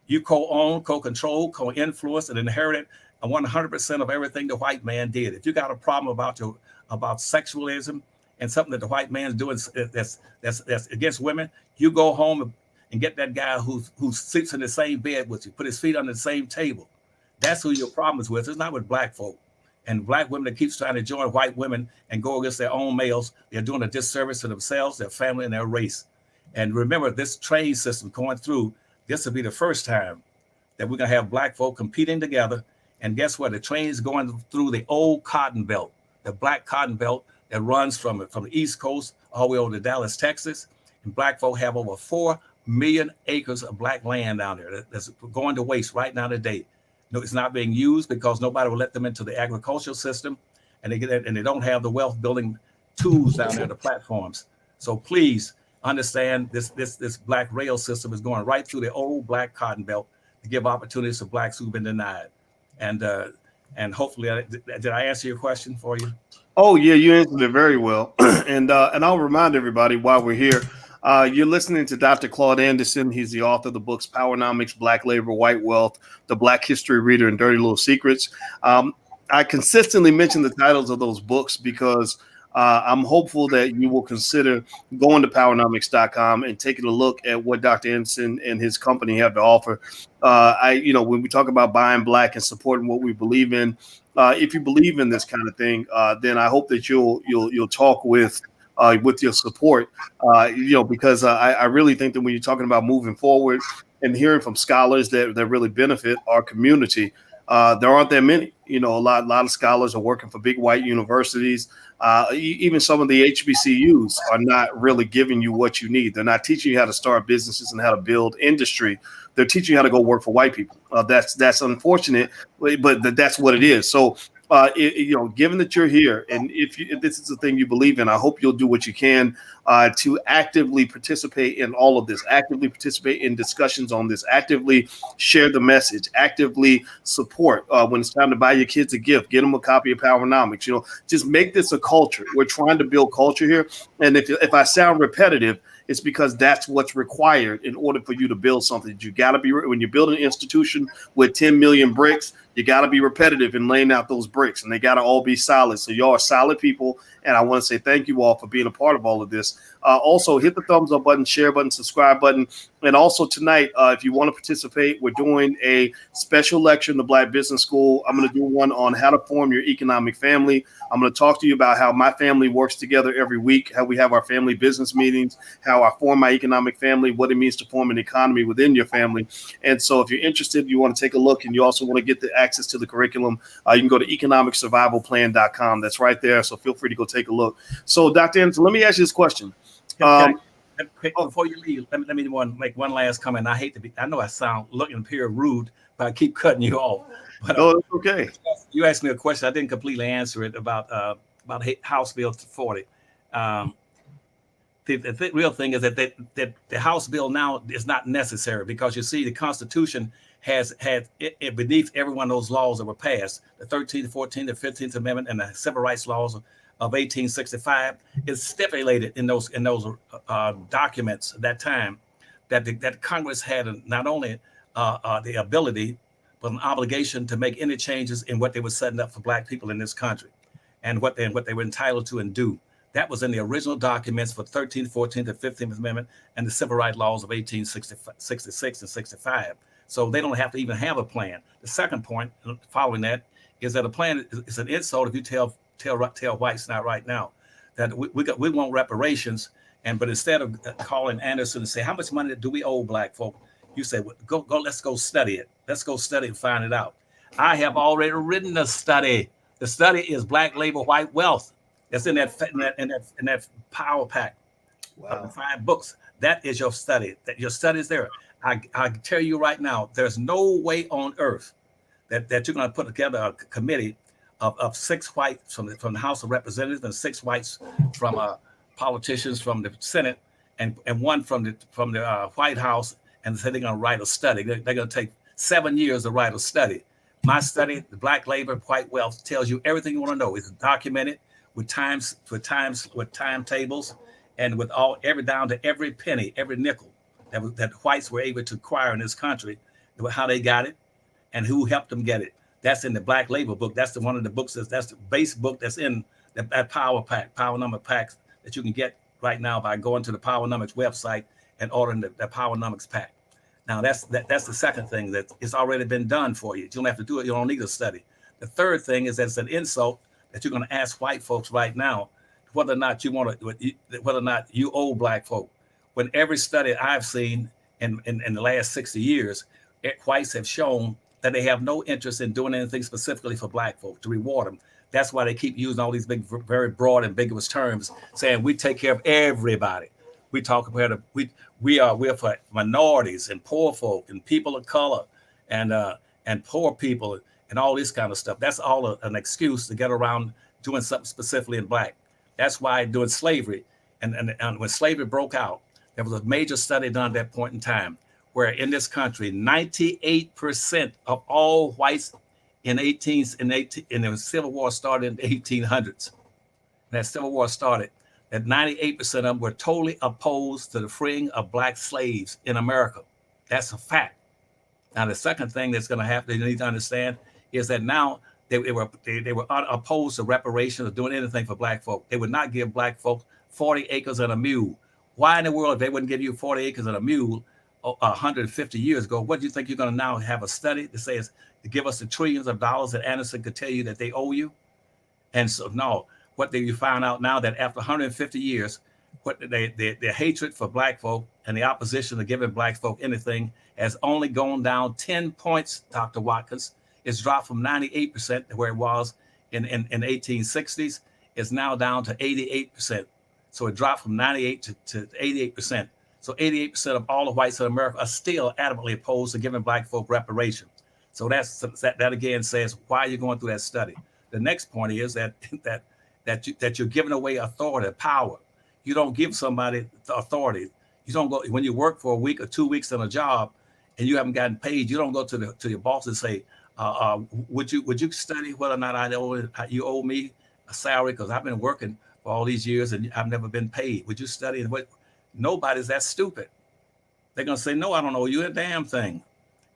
You co-own, co-control, co-influence, and inherited 100% of everything the white man did. If you got a problem about sexualism and something that the white man's doing that's against women, you go home and get that guy who sleeps in the same bed with you, put his feet on the same table. That's who your problem is with. It's not with black folk. And black women that keeps trying to join white women and go against their own males, they're doing a disservice to themselves, their family, and their race. And remember, this train system going through, this will be the first time that we're going to have black folk competing together. And guess what? The train is going through the old cotton belt, the black cotton belt that runs from the East Coast all the way over to Dallas, Texas. And black folk have over 4 million acres of black land down there that's going to waste right now today. No, it's not being used because nobody will let them into the agricultural system, and they don't have the wealth building tools down there, the platforms. So please understand this black rail system is going right through the old black cotton belt to give opportunities to blacks who've been denied. And hopefully, did I answer your question for you? Oh yeah, you answered it very well. And I'll remind everybody while we're here, you're listening to Dr. Claud Anderson. He's the author of the books Powernomics, Black Labor, White Wealth, The Black History Reader, and Dirty Little Secrets. I consistently mention the titles of those books because I'm hopeful that you will consider going to powernomics.com and taking a look at what Dr. Anderson and his company have to offer. When we talk about buying black and supporting what we believe in, if you believe in this kind of thing, then I hope that you'll talk with your support, because I really think that when you're talking about moving forward and hearing from scholars that really benefit our community, there aren't that many. A lot of scholars are working for big white universities. Even some of the HBCUs are not really giving you what you need. They're not teaching you how to start businesses and how to build industry. They're teaching you how to go work for white people. That's unfortunate, but that's what it is. So, given that you're here, and if this is the thing you believe in, I hope you'll do what you can to actively participate in all of this, actively participate in discussions on this, actively share the message, actively support. When it's time to buy your kids a gift, get them a copy of Powernomics. Just make this a culture. We're trying to build culture here. And if I sound repetitive, it's because that's what's required in order for you to build something. You got to be, when you build an institution with 10 million bricks, you got to be repetitive in laying out those bricks, and they got to all be solid. So y'all are solid people, and I want to say thank you all for being a part of all of this. Also, hit the thumbs up button, share button, subscribe button. And also tonight, if you want to participate, we're doing a special lecture in the Black Business School. I'm going to do one on how to form your economic family. I'm going to talk to you about how my family works together every week, how we have our family business meetings, how I form my economic family, what it means to form an economy within your family. And so if you're interested, you want to take a look, and you also want to get the access to the curriculum, you can go to economicsurvivalplan.com. That's right there. So feel free to go take a look. So Dr. Anderson, let me ask you this question. Before you leave, let me make one last comment. I hate to be, I know I sound looking here rude, but I keep cutting you off. But no, it's okay. You asked me a question. I didn't completely answer it about House Bill 40. The real thing is that the House bill now is not necessary, because you see the Constitution has had it beneath every one of those laws that were passed. The 13th, 14th, the 15th Amendment, and the Civil Rights Laws of 1865 is stipulated in those documents at that time that Congress had not only the ability but an obligation to make any changes in what they were setting up for Black people in this country, and what they were entitled to and do. That was in the original documents for 13th, 14th, and 15th Amendment and the Civil Rights Laws of 1866 and 65. So they don't have to even have a plan. The second point following that is that a plan is an insult if you tell whites not right now that we want reparations, but instead of calling Anderson and say, how much money do we owe Black folk? You say, well, go, let's go study it. Let's go study and find it out. I have already written a study. The study is Black Labor, White Wealth. That's in that power pack. Wow. 5 books. That is your study. That your study is there. I tell you right now, there's no way on earth that you're going to put together a committee of 6 whites from the House of Representatives and 6 whites from politicians from the Senate and 1 from the White House, and say they're going to write a study. They're going to take 7 years to write a study. My study, the Black Labor, White Wealth, tells you everything you want to know. It's documented with timetables, and with every down to every penny, every nickel that whites were able to acquire in this country, how they got it, and who helped them get it. That's in the Black Labor book. That's one of the books. That's the base book that's in that power number packs that you can get right now by going to the Powernomics website and ordering the Powernomics pack. Now that's the second thing that it's already been done for you. You don't have to do it. You don't need a study. The third thing is that it's an insult that you're going to ask white folks right now whether or not you owe Black folk. When every study I've seen in the last 60 years, whites have shown that they have no interest in doing anything specifically for Black folk to reward them. That's why they keep using all these big, very broad, ambiguous terms, saying we take care of everybody. We talk about we're for minorities and poor folk and people of color and poor people and all this kind of stuff. That's all an excuse to get around doing something specifically in Black. That's why during slavery and when slavery broke out, there was a major study done at that point in time where in this country, 98% of all whites in the Civil War started in the 1800s. That Civil War started, that 98% of them were totally opposed to the freeing of Black slaves in America. That's a fact. Now, the second thing that's going to happen, you need to understand, is that now they were opposed to reparations or doing anything for Black folk. They would not give Black folk 40 acres and a mule. Why in the world they wouldn't give you 40 acres and a mule 150 years ago? What do you think you're going to now have a study that says to give us the trillions of dollars that Anderson could tell you that they owe you? And so no, you found out now that after 150 years, their hatred for Black folk and the opposition to giving Black folk anything has only gone down 10 points, Dr. Watkins. It's dropped from 98% where it was in 1860s. It's now down to 88%. So it dropped from 98 to 88%. So 88% of all the whites in America are still adamantly opposed to giving Black folk reparations. So that again says why you're going through that study. The next point is that you're giving away authority, power. You don't give somebody the authority. You don't go when you work for a week or 2 weeks on a job and you haven't gotten paid. You don't go to your boss and say, would you study whether or not you owe me a salary because I've been working for all these years and I've never been paid. Would you study? And nobody's that stupid. They're gonna say, no, I don't owe you a damn thing.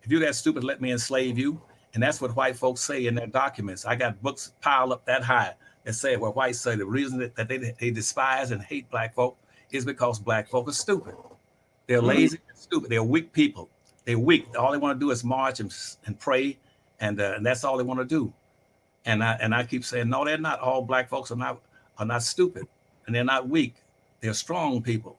If you're that stupid, let me enslave you. And that's what white folks say in their documents. I got books piled up that high that say where whites say the reason that they despise and hate Black folk is because Black folk are stupid. They're lazy and stupid. They're weak people. They're weak. All they want to do is march and pray, and that's all they want to do. And I keep saying, no, they're not. All Black folks are not stupid, and they're not weak. They're strong people.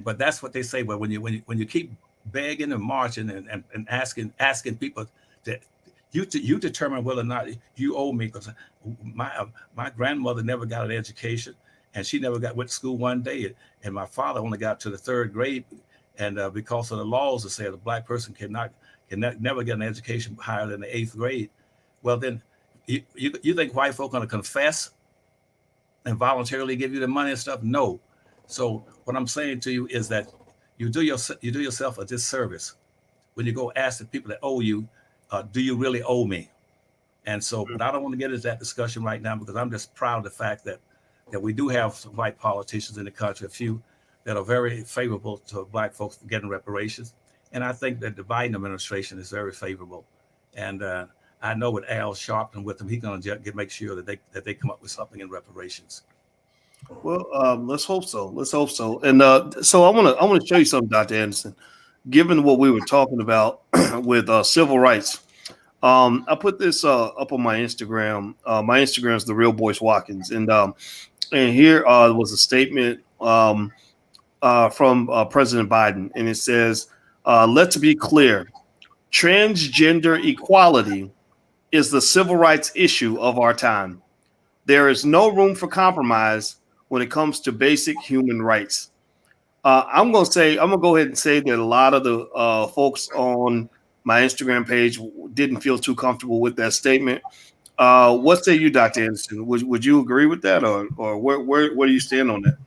But that's what they say. But when you keep begging and marching and asking people that You determine whether or not you owe me, because my grandmother never got an education, and she never went to school one day, and my father only got to the third grade, and because of the laws that say a black person cannot never get an education higher than the eighth grade. Well, then you think white folk are going to confess and voluntarily give you the money and stuff? No. So what I'm saying to you is that you do yourself a disservice when you go ask the people that owe you, do you really owe me? And so, but I don't want to get into that discussion right now, because I'm just proud of the fact that we do have some white politicians in the country, a few that are very favorable to black folks getting reparations. And I think that the Biden administration is very favorable. And I know with Al Sharpton with him, he's going to make sure that they come up with something in reparations. Well, let's hope so. Let's hope so. And so I want to show you something, Dr. Anderson. Given what we were talking about with civil rights, I put this up on my Instagram. My Instagram is the Real Boyce Watkins, and here was a statement from President Biden, and it says, "Let's be clear: transgender equality is the civil rights issue of our time. There is no room for compromise when it comes to basic human rights." I'm gonna go ahead and say that a lot of the folks on my Instagram page didn't feel too comfortable with that statement. What say you, Dr. Anderson? Would you agree with that, or where do you stand on that?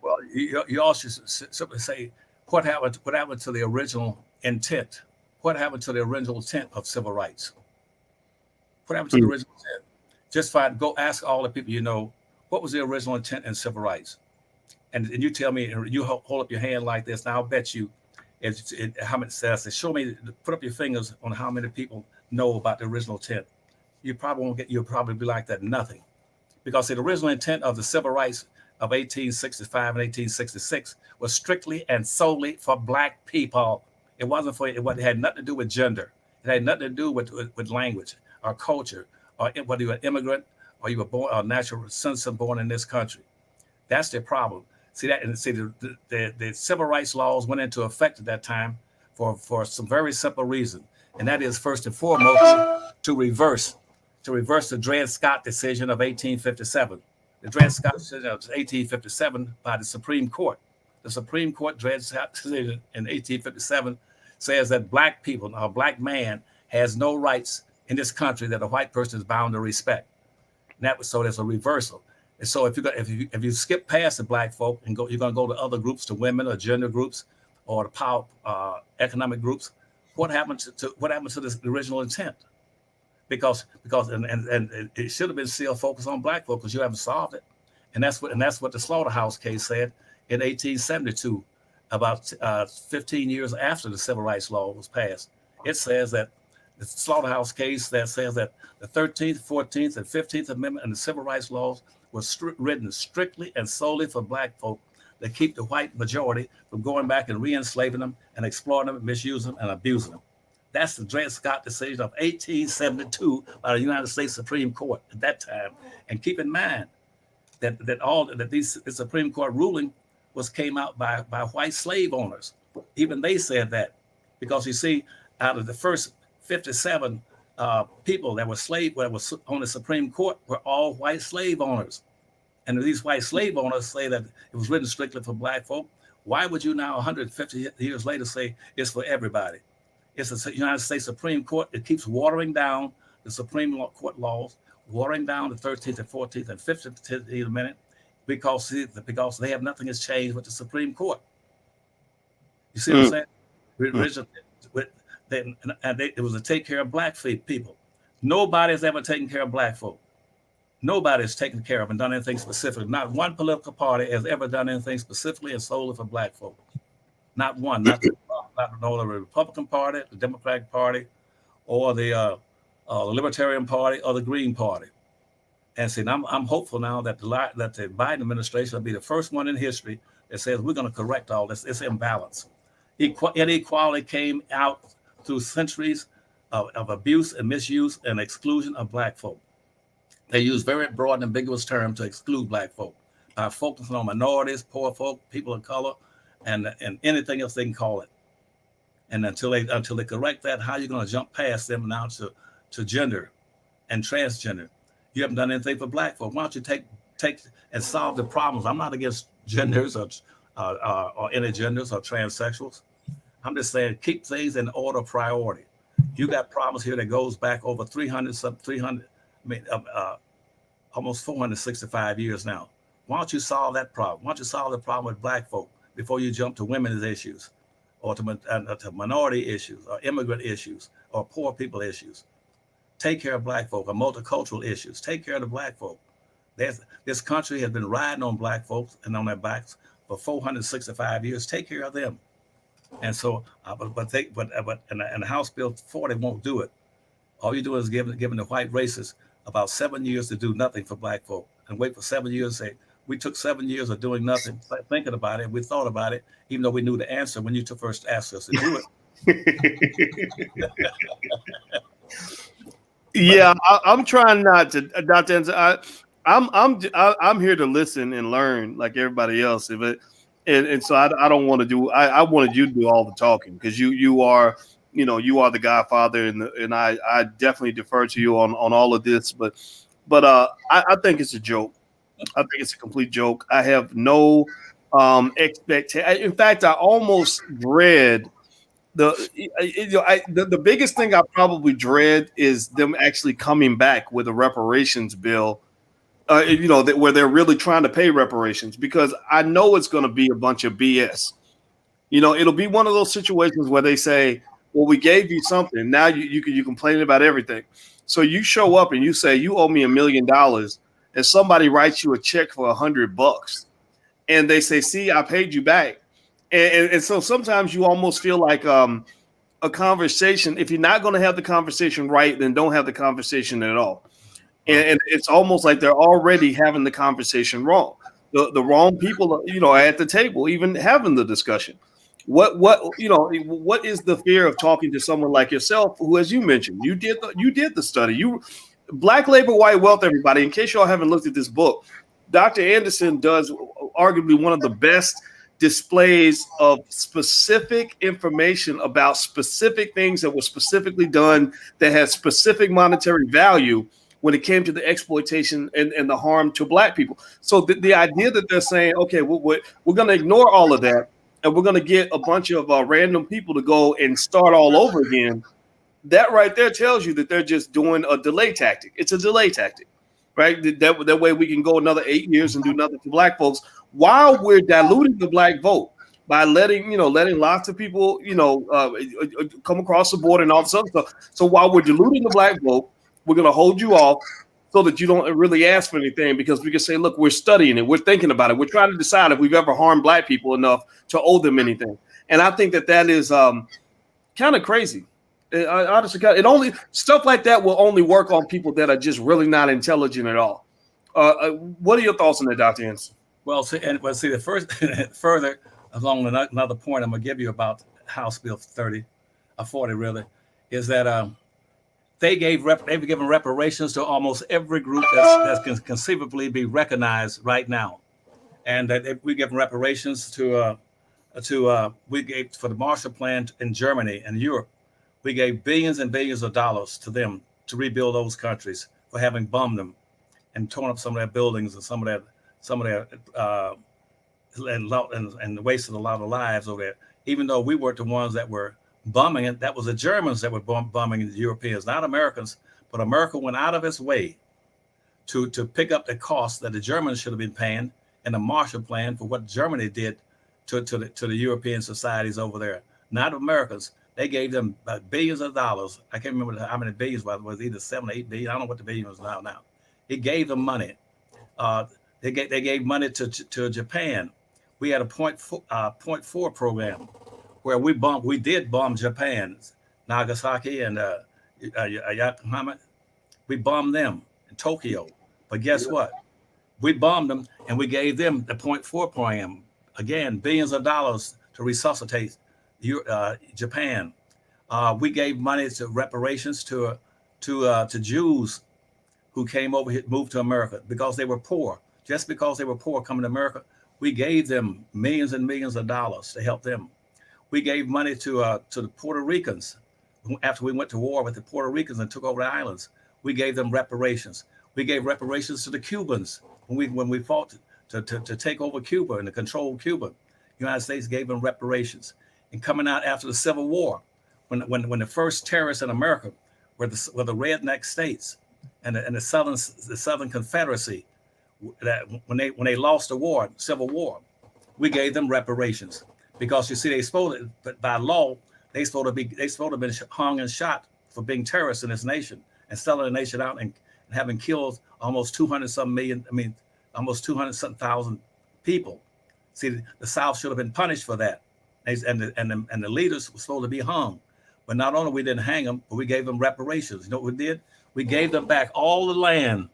Well, you also simply say, what happened to the original intent? What happened to the original intent of civil rights? What happened to the original intent? Just go ask all the people you know, what was the original intent in civil rights? And you tell me, you hold up your hand like this, and I'll bet you how many says, show me, put up your fingers on how many people know about the original intent. You probably won't you'll probably be like that, nothing. Because the original intent of the civil rights of 1865 and 1866 was strictly and solely for black people. It wasn't for, it had nothing to do with gender. It had nothing to do with language or culture, or whether you were an immigrant or you were born a natural citizen born in this country. That's the problem. See that, and see the civil rights laws went into effect at that time for some very simple reason, and that is first and foremost to reverse the Dred Scott decision of 1857. The Dred Scott decision of 1857 by the Supreme Court. The Supreme Court Dred Scott decision in 1857 says that black people, a black man, has no rights in this country that a white person is bound to respect. And that was, so there's a reversal. And so if you skip past the black folk and you're going to go to other groups, to women or gender groups or the power economic groups, what happened to this original intent? Because and it should have been still focused on black folk, because you haven't solved it. And that's what the Slaughterhouse case said in 1872, about 15 years after the Civil Rights Law was passed. It says that the Slaughterhouse case that says that the 13th, 14th, and 15th Amendment and the Civil Rights Laws was written strictly and solely for black folk that keep the white majority from going back and re-enslaving them and exploiting them, misusing them, and abusing them. That's the Dred Scott decision of 1872 by the United States Supreme Court at that time. And keep in mind that the Supreme Court ruling came out by white slave owners. Even they said that, because you see, out of the first 57 people that were on the Supreme Court were all white slave owners. And these white slave owners say that it was written strictly for black folk. Why would you now, 150 years later, say it's for everybody? It's the United States Supreme Court. It keeps watering down the Supreme Court laws, watering down the 13th and 14th and 15th Amendment, because they have nothing has changed with the Supreme Court. You see what I'm saying? It was to take care of black people. Nobody's ever taken care of black folk. Nobody's taken care of and done anything specific. Not one political party has ever done anything specifically and solely for black folk. Not one. Not the Republican Party, the Democratic Party, or the Libertarian Party, or the Green Party. And see, I'm hopeful now that the Biden administration will be the first one in history that says we're going to correct all this imbalance. Inequality came out through centuries of abuse and misuse and exclusion of black folk. They use very broad and ambiguous terms to exclude black folk by focusing on minorities, poor folk, people of color, and anything else they can call it. And until they correct that, how are you going to jump past them now to to gender and transgender. You haven't done anything for black folk. Why don't you take and solve the problems? I'm not against genders or intergenders or transsexuals. I'm just saying keep things in order of priority. You got problems here that goes back over 300, almost 465 years now. Why don't you solve that problem? Why don't you solve the problem with black folk before you jump to women's issues or to minority issues or immigrant issues or poor people issues? Take care of black folk or multicultural issues. Take care of the black folk. This country has been riding on black folks and on their backs for 465 years. Take care of them. And so, but the House Bill 40 won't do it. All you do is giving the white racists about 7 years to do nothing for black folk, and wait for 7 years. Say we took 7 years of doing nothing, thinking about it. We thought about it, even though we knew the answer when you first asked us to do it. Yeah, I'm trying not to, Dr. Anderson. I'm here to listen and learn like everybody else. And so I don't want to do. I wanted you to do all the talking because you are the godfather, and I definitely defer to you on all of this. But I think it's a joke. I think it's a complete joke. I have no expectation. In fact, I almost dread. The biggest thing I probably dread is them actually coming back with a reparations bill, where they're really trying to pay reparations, because I know it's going to be a bunch of BS. It'll be one of those situations where they say, well, we gave you something. Now you complain about everything. So you show up and you say, you owe me $1 million. And somebody writes you a check for $100. And they say, see, I paid you back. And so sometimes you almost feel like a conversation. If you're not going to have the conversation right, then don't have the conversation at all. And it's almost like they're already having the conversation wrong. The wrong people, are at the table, even having the discussion. What is the fear of talking to someone like yourself, who, as you mentioned, you did the study. Black Labor, White Wealth, everybody. In case y'all haven't looked at this book, Dr. Anderson does arguably one of the best displays of specific information about specific things that were specifically done that had specific monetary value when it came to the exploitation and the harm to black people. So the idea that they're saying, okay, we're going to ignore all of that and we're going to get a bunch of random people to go and start all over again, that right there tells you that they're just doing a delay tactic. It's a delay tactic, right? That way we can go another 8 years and do nothing to black folks, while we're diluting the black vote by letting lots of people, come across the board and all this other stuff. So while we're diluting the black vote, we're going to hold you off so that you don't really ask for anything, because we can say, look, we're studying it. We're thinking about it. We're trying to decide if we've ever harmed black people enough to owe them anything. And I think that is kind of crazy. Honestly, stuff like that will only work on people that are just really not intelligent at all. What are your thoughts on that, Dr. Anderson? Well, the first further along another point I'm gonna give you about House Bill 40 really, is that they've given reparations to almost every group that can conceivably be recognized right now, and that we give reparations we gave for the Marshall Plan in Germany and Europe. We gave billions and billions of dollars to them to rebuild those countries for having bombed them and torn up some of their buildings and some of their and wasted a lot of lives over there. Even though we weren't the ones that were bombing it, that was the Germans that were bombing the Europeans, not Americans. But America went out of its way to pick up the cost that the Germans should have been paying in the Marshall Plan for what Germany did to the European societies over there. Not Americans. They gave them billions of dollars. I can't remember how many billions, but it was either 7 or 8 billion. I don't know what the billion was now. It gave them money. They gave money to Japan. We had a point four program where we did bomb Japan, Nagasaki and Yokohama. We bombed them in Tokyo. But guess what? We bombed them and we gave them the point four program. Again, billions of dollars to resuscitate Japan. We gave money to reparations to Jews who came over here, moved to America because they were poor. Just because they were poor coming to America, we gave them millions and millions of dollars to help them. We gave money to the Puerto Ricans after we went to war with the Puerto Ricans and took over the islands, we gave them reparations. We gave reparations to the Cubans when we fought to take over Cuba and to control Cuba. The United States gave them reparations. And coming out after the Civil War, when the first terrorists in America were the redneck states and the Southern Confederacy, that when they lost the war, Civil War, we gave them reparations, because you see they supposed to, but by law they supposed to have been hung and shot for being terrorists in this nation and selling the nation out and having killed almost 200-some million. I mean, almost 200-some thousand people. See, the South should have been punished for that, and the leaders were supposed to be hung. But not only we didn't hang them, but we gave them reparations. You know what we did? We gave them back all the land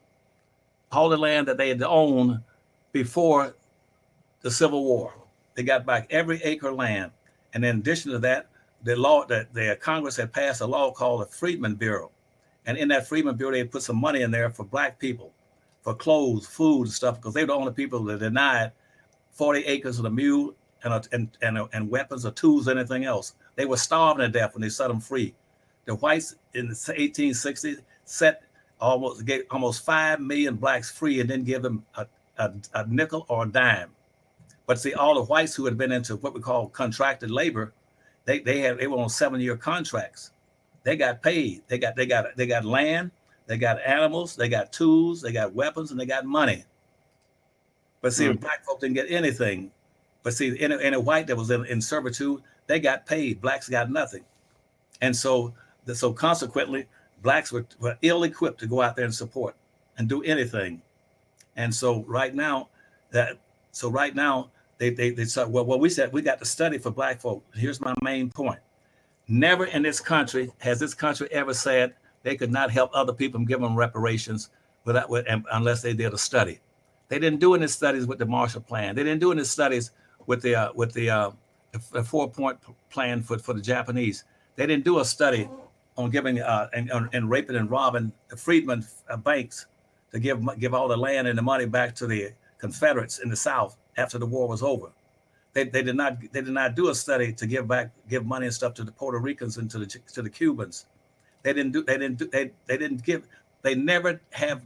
that they had owned before the Civil War. They got back every acre of land. And in addition to that, the Congress had passed a law called the Freedmen Bureau. And in that Freedmen Bureau, they put some money in there for black people, for clothes, food, and stuff, because they were the only people that denied 40 acres of the mule and weapons or tools, or anything else. They were starving to death when they set them free. The whites in the 1860s gave almost 5 million blacks free and didn't give them a nickel or a dime. But see, all the whites who had been into what we call contracted labor, they were on 7-year contracts. They got paid. They got land, they got animals, they got tools, they got weapons, and they got money. But see, black folk didn't get anything. But see, any white that was in servitude, they got paid. Blacks got nothing. And so consequently, blacks were ill-equipped to go out there and support and do anything. And so right now, they said, well, we said we got to study for black folk. Here's my main point. Never in this country has this country ever said they could not help other people and give them reparations unless they did a study. They didn't do any studies with the Marshall Plan. They didn't do any studies with the 4-point plan for the Japanese. They didn't do a study on giving and raping and robbing the freedmen banks to give all the land and the money back to the Confederates in the South after the war was over. They did not do a study to give money and stuff to the Puerto Ricans and to the Cubans. They never have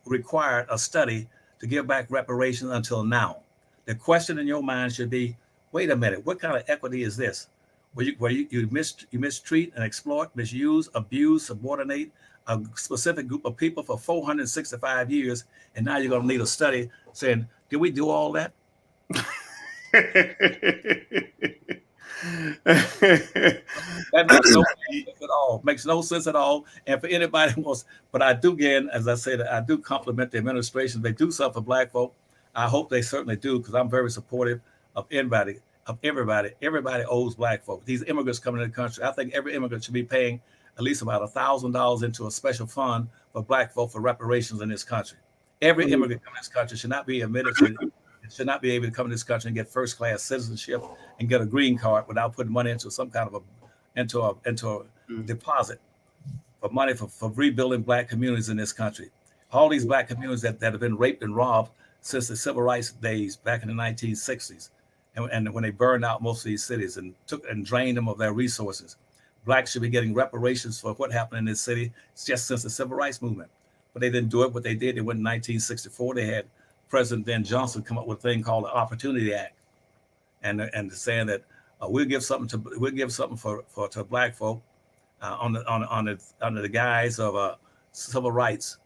required a study to give back reparations until now. The question in your mind should be, wait a minute, what kind of equity is this? Where you mistreat and exploit, misuse, abuse, subordinate a specific group of people for 465 years, and now you're going to need a study saying, did we do all that? That makes no sense at all. And for anybody who wants, but I do, again, as I said, I do compliment the administration. They do something for black folk. I hope they certainly do, because I'm very supportive of everybody. Everybody owes black folk. These immigrants coming to the country, I think every immigrant should be paying at least about $1,000 into a special fund for black folk for reparations in this country. Every immigrant coming to this country should not be admitted to, should not be able to come to this country and get first-class citizenship and get a green card without putting money into some kind of a deposit for money for rebuilding black communities in this country. All these black communities that have been raped and robbed since the civil rights days back in the 1960s, and when they burned out most of these cities and drained them of their resources. Blacks should be getting reparations for what happened in this city just since the civil rights movement. But they didn't do it. What they did, they went in 1964. They had President then Johnson come up with a thing called the Opportunity Act, and saying that we'll give something to black folk under the guise of civil rights,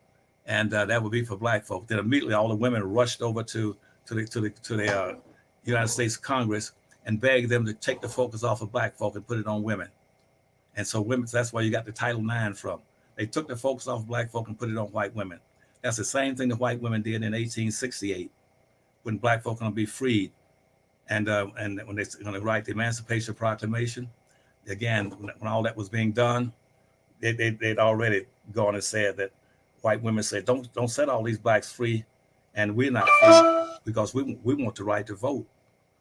and that would be for black folk. Then immediately all the women rushed over to the United States Congress and begged them to take the focus off of black folk and put it on women. And so women, that's where you got the Title IX from. They took the focus off of black folk and put it on white women. That's the same thing the white women did in 1868 when black folk are going to be freed. And when they're going to write the Emancipation Proclamation, again, when all that was being done, they'd already gone and said that white women said, don't set all these blacks free, and we're not free because we want the right to vote.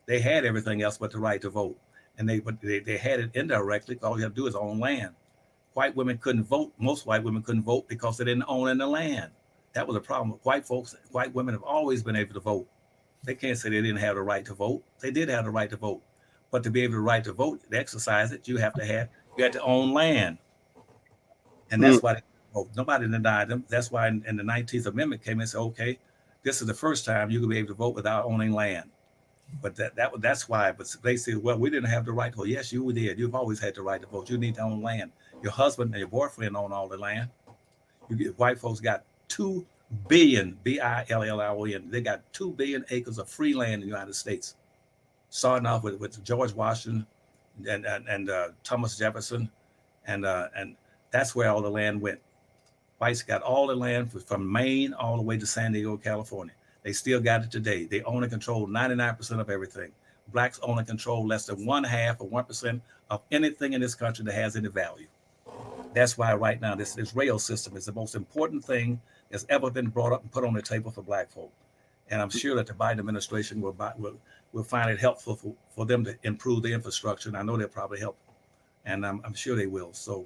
They had everything else but the right to vote. And they had it indirectly. All you have to do is own land. White women couldn't vote. Most white women couldn't vote because they didn't own any land. That was a problem with white folks. White women have always been able to vote. They can't say they didn't have the right to vote. They did have the right to vote. But to be able to right to vote, to exercise it, you have to have You had to own land. And that's why nobody denied them. That's why in the 19th Amendment came and said, okay, this is the first time you can be able to vote without owning land. But that's why. But they said, well, we didn't have the right to vote. Yes, you did. You've always had the right to vote. You need to own land. Your husband and your boyfriend own all the land. White folks got 2 billion, BILLION. They got 2 billion acres of free land in the United States. Starting off with George Washington and Thomas Jefferson, and that's where all the land went. Whites got all the land from Maine all the way to San Diego, California. They still got it today. They own and control 99% of everything. Blacks own and control less than 1/2 or 1% of anything in this country that has any value. That's why right now this rail system is the most important thing that's ever been brought up and put on the table for Black folk. And I'm sure that the Biden administration will find it helpful for them to improve the infrastructure. And I know they'll probably help. And I'm sure they will. So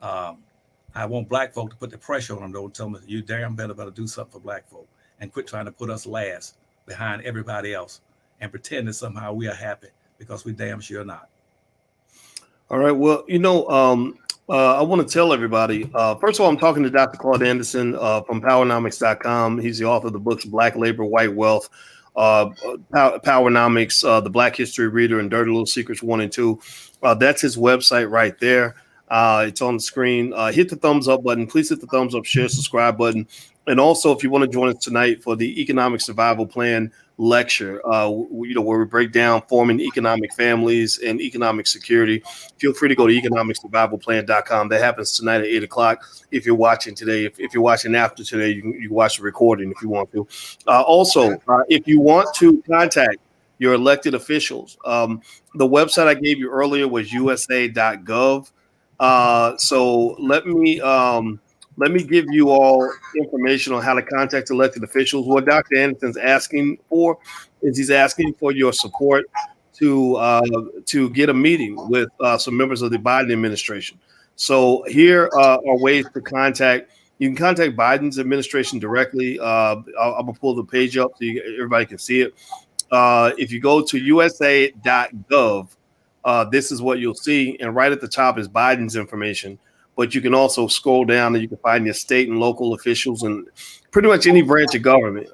I want Black folk to put the pressure on them, though, and tell them, you damn better do something for Black folk, and quit trying to put us last behind everybody else and pretend that somehow we are happy, because we damn sure not. All right. Well, I want to tell everybody, first of all, I'm talking to Dr. Claud Anderson from Powernomics.com. He's the author of the books Black Labor, White Wealth, Powernomics, The Black History Reader, and Dirty Little Secrets 1 and 2. That's his website right there. It's on the screen. Hit the thumbs up button. Please hit the thumbs up, share, subscribe button. And also, if you want to join us tonight for the Economic Survival Plan lecture, where we break down forming economic families and economic security, feel free to go to economicsurvivalplan.com. That happens tonight at 8 o'clock. If you're watching today, if you're watching after today, you can watch the recording if you want to. Also, if you want to contact your elected officials, the website I gave you earlier was usa.gov. So let me give you all information on how to contact elected officials. What Dr. Anderson's asking for is he's asking for your support to get a meeting with some members of the Biden administration. So here are ways to contact. You can contact Biden's administration directly. I'm gonna pull the page up so everybody can see it. If you go to usa.gov, this is what you'll see, and right at the top is Biden's information. But you can also scroll down and you can find your state and local officials and pretty much any branch of government.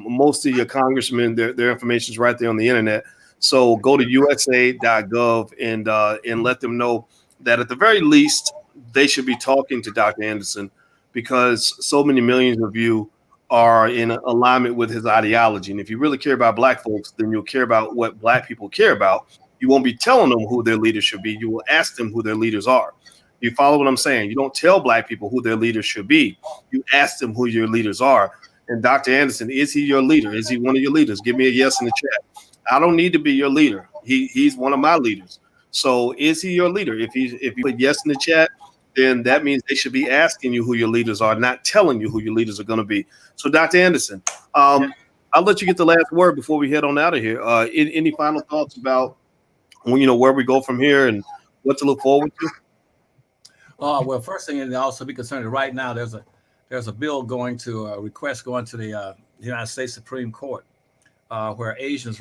Most of your congressmen, their information is right there on the internet. So go to usa.gov and let them know that at the very least they should be talking to Dr. Anderson, because so many millions of you are in alignment with his ideology. And if you really care about Black folks, then you'll care about what Black people care about. You won't be telling them who their leaders should be. You will ask them who their leaders are. You follow what I'm saying? You don't tell Black people who their leaders should be. You ask them who your leaders are. And Dr. Anderson, is he your leader? Is he one of your leaders? Give me a yes in the chat. I don't need to be your leader. He's one of my leaders. So is he your leader? If you put yes in the chat, then that means they should be asking you who your leaders are, not telling you who your leaders are going to be. So Dr. Anderson, I'll let you get the last word before we head on out of here. Any final thoughts about where we go from here and what to look forward to? Well, first thing, and also be concerned, right now there's a bill going to a request going to the United States Supreme Court, where Asian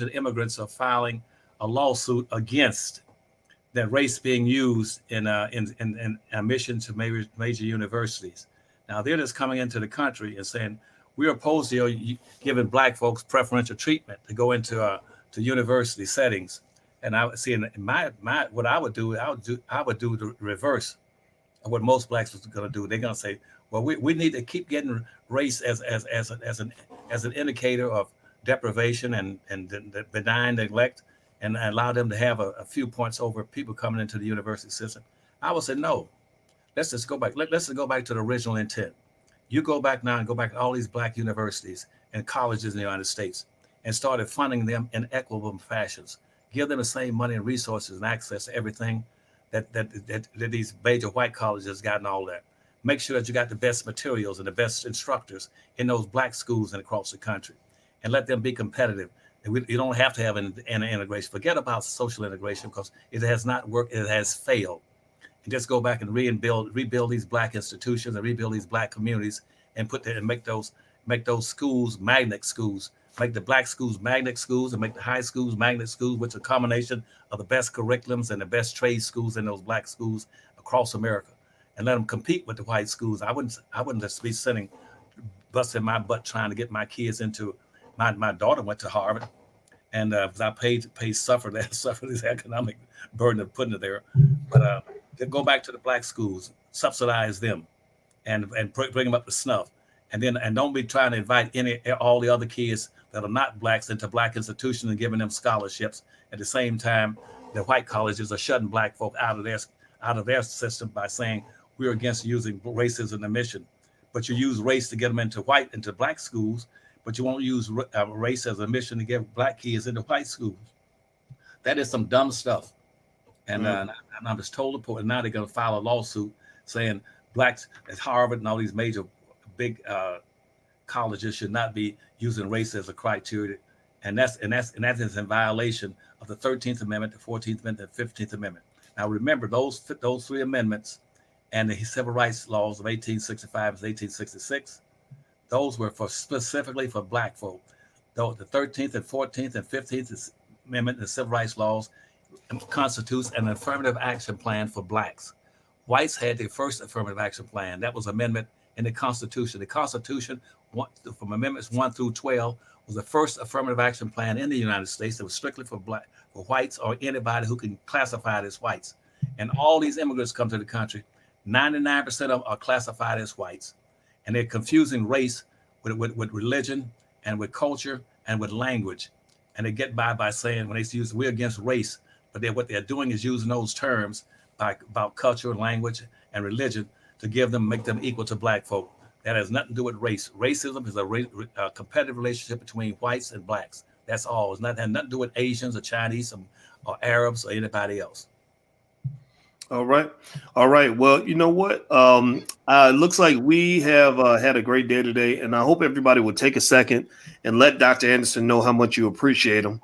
immigrants are filing a lawsuit against that race being used in admission to major universities. Now they're just coming into the country and saying we're opposed to giving Black folks preferential treatment to go into to university settings. And I would see in what I would do the reverse of what most Blacks are going to do. They're going to say, well, we need to keep getting race as an indicator of deprivation and the benign neglect, and allow them to have a few points over people coming into the university system. I would say no. Let's just go back. Let's just go back to the original intent. You go back now and go back to all these Black universities and colleges in the United States and started funding them in equitable fashions. Give them the same money and resources and access to everything that these major white colleges got and all that. Make sure that you got the best materials and the best instructors in those Black schools and across the country, and let them be competitive. You don't have to have an integration. Forget about social integration, because it has not worked. It has failed. And just go back and rebuild these Black institutions and rebuild these Black communities, and make those schools magnet schools make the black schools magnet schools and make the high schools magnet schools, which are a combination of the best curriculums and the best trade schools in those black schools across America, and let them compete with the white schools. I wouldn't just be sitting, busting my butt trying to get my kids into. My daughter went to Harvard, and I paid suffer this economic burden of putting it there. But to go back to the black schools, subsidize them, and bring them up to snuff, and don't be trying to invite all the other kids that are not blacks into black institutions and giving them scholarships. At the same time, the white colleges are shutting black folk out of their system by saying we're against using race as an admission. But you use race to get them into black schools, but you won't use race as a mission to get black kids into white schools. That is some dumb stuff. And I was told to, and now they're going to file a lawsuit saying blacks at Harvard and all these major big colleges should not be using race as a criteria, and that is in violation of the 13th Amendment, the 14th Amendment, the 15th Amendment. Now remember those three amendments and the civil rights laws of 1865 and 1866. Those were specifically for black folk. Though the 13th and 14th and 15th Amendment and the civil rights laws constitutes an affirmative action plan for blacks. Whites had their first affirmative action plan. That was amendment in the Constitution. The Constitution, from Amendments 1 through 12, was the first affirmative action plan in the United States that was strictly for whites or anybody who can classify as whites. And all these immigrants come to the country. 99% of them are classified as whites. And they're confusing race with religion and with culture and with language. And they get by saying, when they use, we're against race, but what they're doing is using those terms about culture, language, and religion to make them equal to black folk. That has nothing to do with race. Racism is a competitive relationship between whites and blacks. That's all. It's not had nothing to do with Asians or Chinese or Arabs or anybody else. All right. Well, you know what? Looks like we have had a great day today, and I hope everybody will take a second and let Dr. Anderson know how much you appreciate him.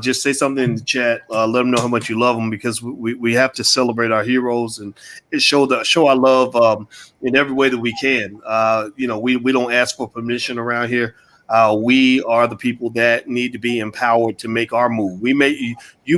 Just say something in the chat. Let them know how much you love them, because we have to celebrate our heroes and show our love in every way that we can. We don't ask for permission around here. We are the people that need to be empowered to make our move. If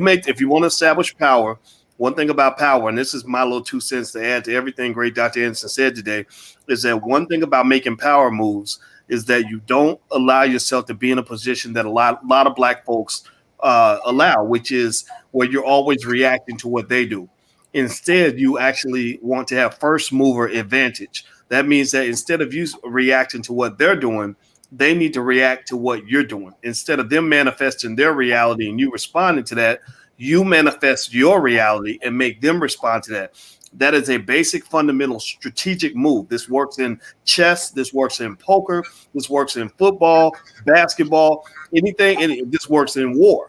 you want to establish power. One thing about power, and this is my little 2 cents to add to everything great Dr. Anderson said today, is that one thing about making power moves is that you don't allow yourself to be in a position that a lot of black folks allow, which is where you're always reacting to what they do. Instead, you actually want to have first mover advantage. That means that instead of you reacting to what they're doing, they need to react to what you're doing. Instead of them manifesting their reality and you responding to that, you manifest your reality and make them respond to that. That is a basic, fundamental, strategic move. This works in chess. This works in poker. This works in football, basketball, anything. This works in war.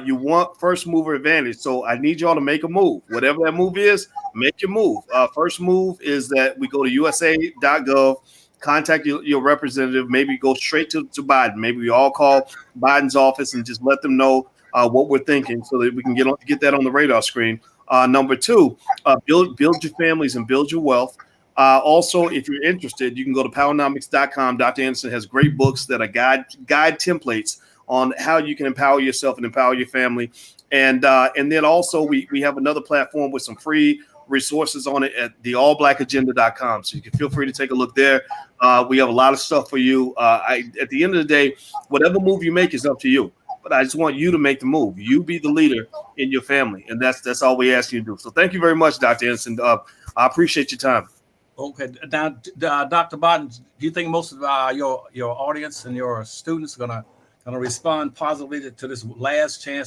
You want first mover advantage. So I need y'all to make a move. Whatever that move is, make your move. First move is that we go to USA.gov, contact your representative, maybe go straight to Biden. Maybe we all call Biden's office and just let them know what we're thinking, so that we can get that on the radar screen. Number two, build your families and build your wealth. Also, if you're interested, you can go to powernomics.com. Dr. Anderson has great books that are guide templates on how you can empower yourself and empower your family. And then also we have another platform with some free resources on it at theallblackagenda.com. So you can feel free to take a look there. We have a lot of stuff for you. At the end of the day, whatever move you make is up to you. But I just want you to make the move. You be the leader in your family. And that's all we ask you to do. So thank you very much, Dr. Anderson. I appreciate your time. Okay. Now, Dr. Barton, do you think most of your audience and your students are gonna respond positively to this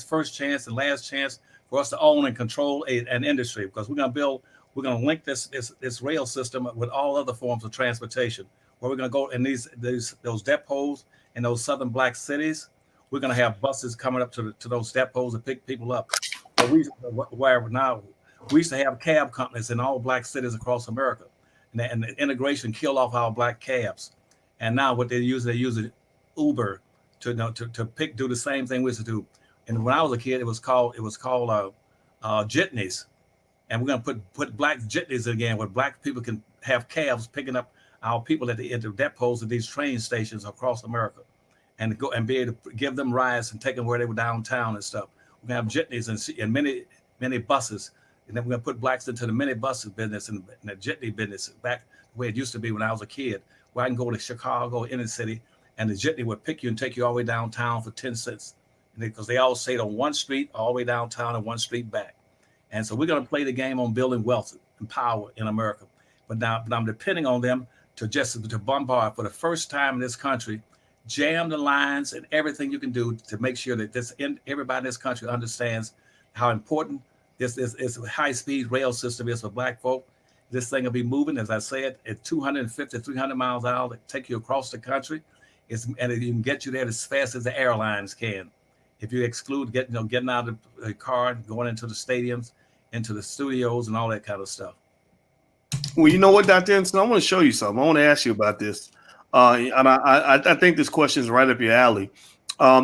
first chance and last chance for us to own and control an industry? Because we're gonna link this rail system with all other forms of transportation, where we're gonna go in those depots in those southern black cities. We're going to have buses coming up to those depots to pick people up. But we used to have cab companies in all black cities across America, and the integration killed off our black cabs. And now what they're using Uber to do the same thing we used to do. And when I was a kid, it was called jitneys, and we're going to put black jitneys again, where black people can have cabs picking up our people at the depots of these train stations across America. and go and be able to give them rides and take them where they were downtown and stuff. We're gonna have jitneys and many buses, and then we're gonna put blacks into the mini buses business and the jitney business back the way it used to be when I was a kid, where I can go to Chicago inner city and the jitney would pick you and take you all the way downtown for 10 cents. Because they all stayed on one street all the way downtown and one street back. And so we're going to play the game on building wealth and power in America. But I'm depending on them to bombard for the first time in this country, jam the lines and everything you can do to make sure that everybody in this country understands how important this high-speed rail system is for black folk. This thing will be moving, as I said, at 250, 300 miles an hour to take you across the country. And it can get you there as fast as the airlines can. If you exclude getting out of the car, going into the stadiums, into the studios, and all that kind of stuff. Well, you know what, Dr. Anderson, I want to show you something. I want to ask you about this. And I think this question is right up your alley.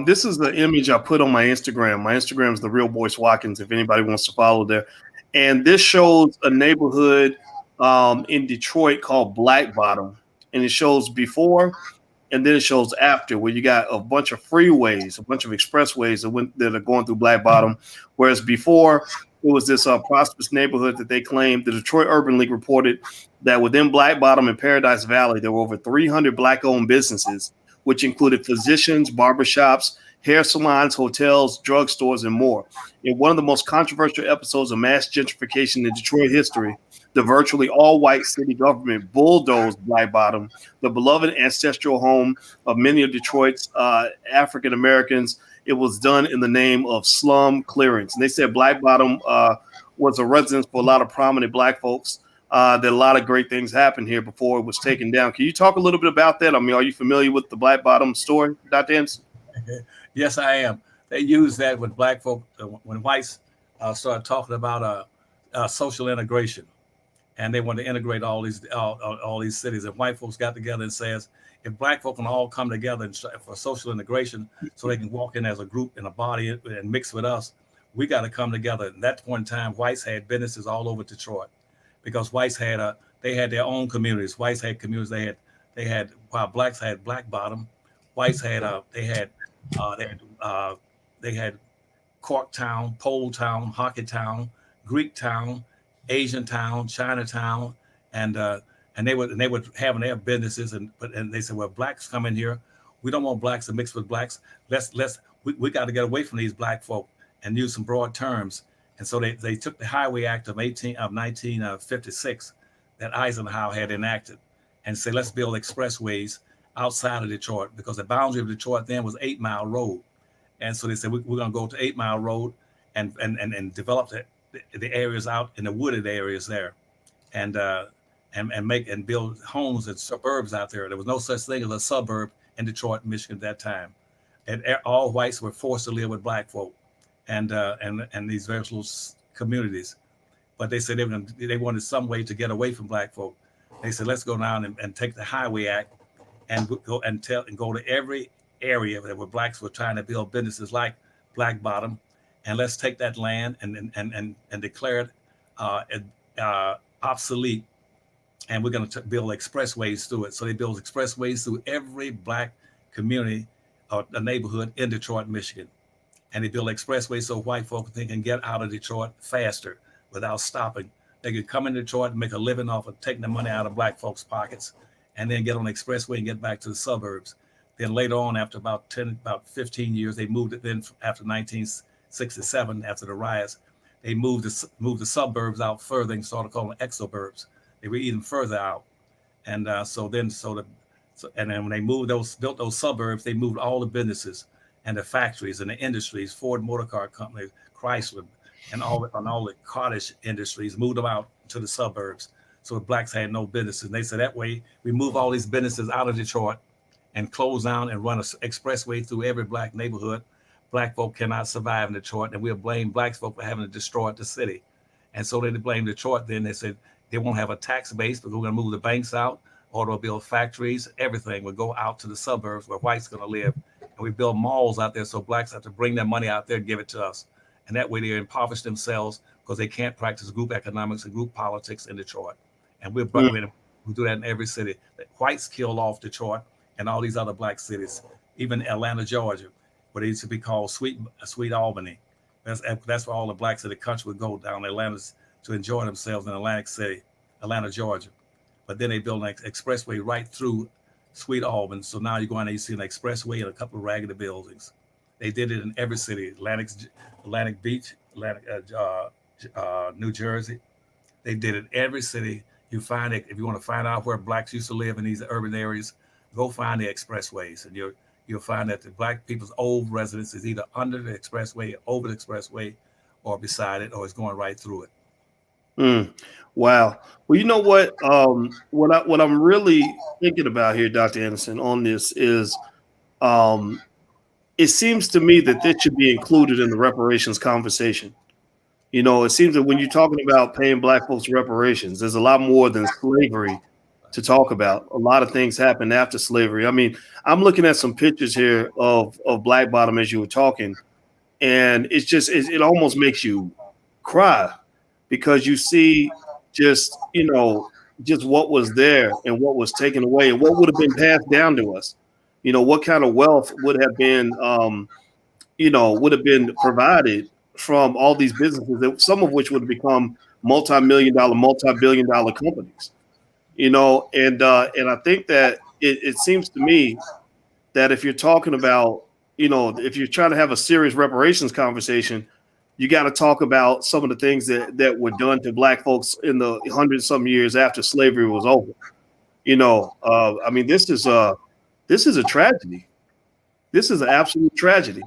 This is the image I put on my Instagram. My Instagram is The Real Boyce Watkins, if anybody wants to follow there. And this shows a neighborhood in Detroit called Black Bottom. And it shows before and then it shows after, where you got a bunch of freeways, a bunch of expressways that are going through Black Bottom. Whereas before, it was this prosperous neighborhood that they claimed. The Detroit Urban League reported that within Black Bottom and Paradise Valley, there were over 300 Black-owned businesses, which included physicians, barbershops, hair salons, hotels, drugstores, and more. In one of the most controversial episodes of mass gentrification in Detroit history, the virtually all-white city government bulldozed Black Bottom, the beloved ancestral home of many of Detroit's African Americans. It was done in the name of slum clearance. And they said Black Bottom was a residence for a lot of prominent Black folks. That a lot of great things happened here before it was taken down. Can you talk a little bit about that? I mean, are you familiar with the Black Bottom story, Dr. Anderson? Yes, I am. They used that with Black folk when whites started talking about social integration, and they wanted to integrate all these cities. And white folks got together and says, if Black folk can all come together for social integration, so they can walk in as a group in a body and mix with us, we got to come together. At that point in time, whites had businesses all over Detroit, because whites had they had their own communities. Whites had communities. They had while blacks had Black Bottom, whites had they had Corktown, Pole Town, Hockey Town, Greek Town, Asian Town, Chinatown, and they were having their businesses, and they said, well, blacks come in here, we don't want blacks to mix with blacks. We got to get away from these Black folk and use some broad terms. And so they took the Highway Act of 1956 that Eisenhower had enacted and said, let's build expressways outside of Detroit, because the boundary of Detroit then was 8 Mile Road. And so they said, we're going to go to 8 Mile Road and develop the areas out in the wooded areas there, and build homes and suburbs out there. There was no such thing as a suburb in Detroit, Michigan at that time. And all whites were forced to live with Black folk and these various little communities. But they said they wanted some way to get away from Black folk. They said, let's go down and take the Highway Act and go to every area where blacks were trying to build businesses like Black Bottom, and let's take that land and declare it obsolete, and we're going to build expressways through it. So they built expressways through every Black community or a neighborhood in Detroit, Michigan, and they built expressways so white folk can get out of Detroit faster without stopping. They could come in Detroit and make a living off of taking the money out of Black folks' pockets, and then get on the expressway and get back to the suburbs. Then later on, after about 15 years, they moved it. Then after 1967, after the riots, they moved the suburbs out further and started calling them exurbs. They were even further out, and then when they built those suburbs, they moved all the businesses and the factories and the industries, Ford Motor Car Company, Chrysler, and all the cottage industries, moved them out to the suburbs. So the blacks had no businesses. And they said that way we move all these businesses out of Detroit and close down and run an expressway through every Black neighborhood. Black folk cannot survive in Detroit, and we'll blame Black folk for having to destroy the city. And so they blamed Detroit. Then they said they won't have a tax base, but we're going to move the banks out, or they'll build factories. Everything will go out to the suburbs where whites are going to live. And we build malls out there so blacks have to bring their money out there and give it to us. And that way they impoverish themselves because they can't practice group economics and group politics in Detroit. And we do that in every city. The whites killed off Detroit and all these other Black cities. even Atlanta, Georgia, what it used to be called Sweet Albany. That's where all the blacks in the country would go down to Atlanta to enjoy themselves in Atlantic City, Atlanta, Georgia. But then they built an expressway right through Sweet Albany. So now you go in there, you see an expressway and a couple of raggedy buildings. They did it in every city, Atlantic Beach, New Jersey. They did it every city. You find it, if you want to find out where blacks used to live in these urban areas, go find the expressways, and you'll find that the black people's old residence is either under the expressway, over the expressway, or beside it, or it's going right through it. Wow. Well, you know what? What I'm really thinking about here, Dr. Anderson, on this is, it seems to me that this should be included in the reparations conversation. It seems that when you're talking about paying black folks reparations, there's a lot more than slavery to talk about. A lot of things happened after slavery. I mean, I'm looking at some pictures here of Black Bottom as you were talking, and it almost makes you cry, because you see just what was there and what was taken away and what would have been passed down to us. What kind of wealth would have been provided from all these businesses, some of which would have become multi-billion dollar companies. And I think that it seems to me that if you're talking about, if you're trying to have a serious reparations conversation, you got to talk about some of the things that were done to black folks in the 100-some years after slavery was over. I mean, this is a tragedy. This is an absolute tragedy.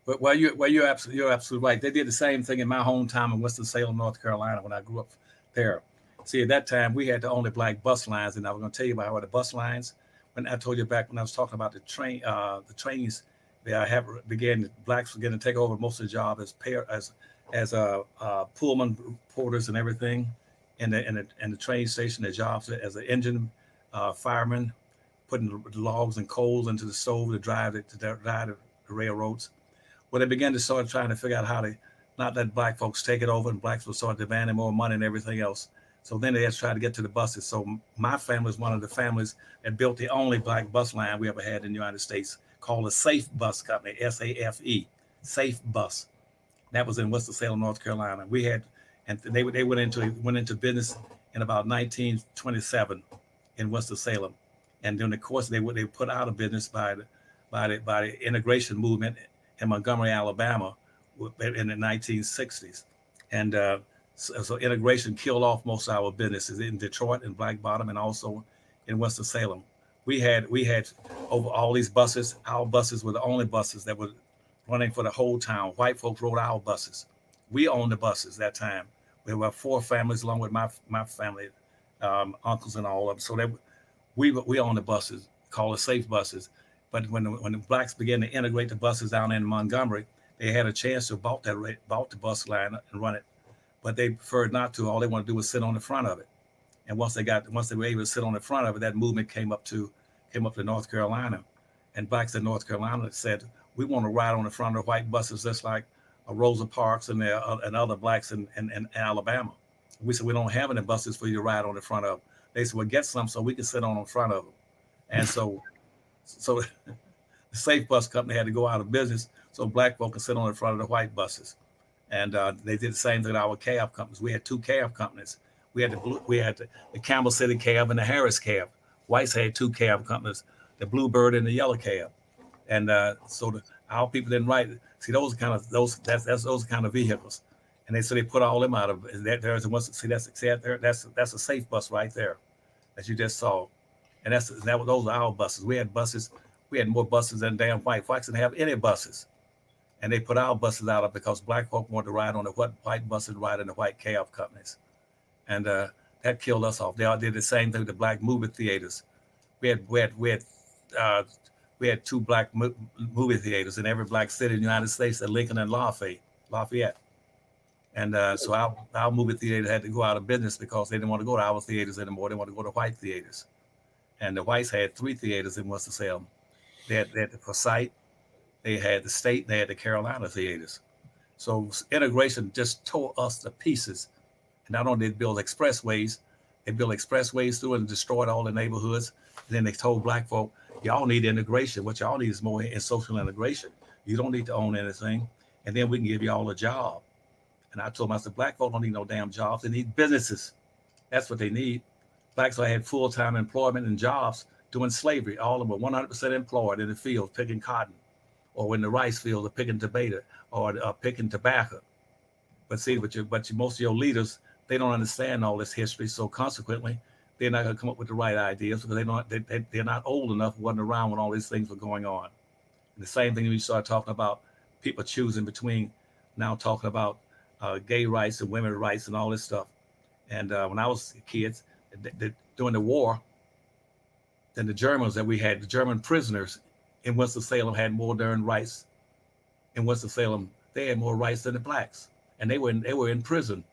But you're absolutely right. They did the same thing in my hometown in Winston-Salem, North Carolina, when I grew up there. See, at that time we had the only black bus lines, and I was going to tell you about the bus lines. When I told you back when I was talking about the trains, blacks began to take over most of the job as Pullman porters and everything, and the train station, their jobs as an engine fireman, putting the logs and coals into the stove to drive the railroads. Well, they began to start trying to figure out how to not let black folks take it over, and blacks will start demanding more money and everything else. So then they had to try to get to the buses. So my family is one of the families that built the only black bus line we ever had in the United States, called the Safe Bus Company, SAFE, Safe Bus. That was in Winston-Salem, North Carolina. We had, and they went into business in about 1927 in Winston-Salem, and during the course they put out of business by the integration movement in Montgomery, Alabama, in the 1960s, and so integration killed off most of our businesses in Detroit and Black Bottom, and also in Winston-Salem. We had over all these buses. Our buses were the only buses that were running for the whole town. White folks rode our buses. We owned the buses that time. We were 4 families along with my family, uncles and all of them. So we owned the buses, called the Safe Buses. But when the blacks began to integrate the buses down in Montgomery, they had a chance to bought the bus line and run it, but they preferred not to. All they wanted to do was sit on the front of it. And once they were able to sit on the front of it, that movement came up to North Carolina, and blacks in North Carolina said, we want to ride on the front of the white buses, just like Rosa Parks and other blacks in Alabama. We said, we don't have any buses for you to ride on the front of. They said, well, get some so we can sit on the front of them. And so the Safe Bus Company had to go out of business so black folk could sit on the front of the white buses. And they did the same thing with our cab companies. We had 2 cab companies. We had the Campbell City Cab and the Harris Cab. Whites had 2 cab companies, the Bluebird and the Yellow Cab. And so our people didn't write. See, those kind of vehicles. And they put all them out of there's that's a Safe Bus right there that you just saw. And those are our buses. We had more buses than damn white folks didn't have any buses. And they put our buses out of because black folk wanted to ride on the white buses, ride in the white cab companies. And that killed us off. They all did the same thing with the black movie theaters. We had 2 black movie theaters in every black city in the United States, at Lincoln and Lafayette. And so our movie theater had to go out of business because they didn't want to go to our theaters anymore. They wanted to go to white theaters. And the whites had 3 theaters in Winston-Salem. They had the Forsyth, they had the State, they had the Carolina theaters. So integration just tore us to pieces. And not only did they build expressways through and destroyed all the neighborhoods. And then they told black folk, Y'all need integration. What y'all need is more in social integration. You don't need to own anything. And then we can give y'all a job. And I told them, I said, black folk don't need no damn jobs. They need businesses. That's what they need. Blacks had full-time employment and jobs doing slavery. All of them were 100% employed in the field picking cotton, or in the rice field, or picking tomato, or picking tobacco. But see, most of your leaders, they don't understand all this history. So consequently, they're not going to come up with the right ideas because they're not old enough, wasn't around when all these things were going on. And the same thing when you start talking about people choosing between now talking about gay rights and women's rights and all this stuff. And when I was kids, during the war, then the Germans that we had, the German prisoners in Winston-Salem had more darn rights. In Winston-Salem, they had more rights than the blacks. And they were in prison,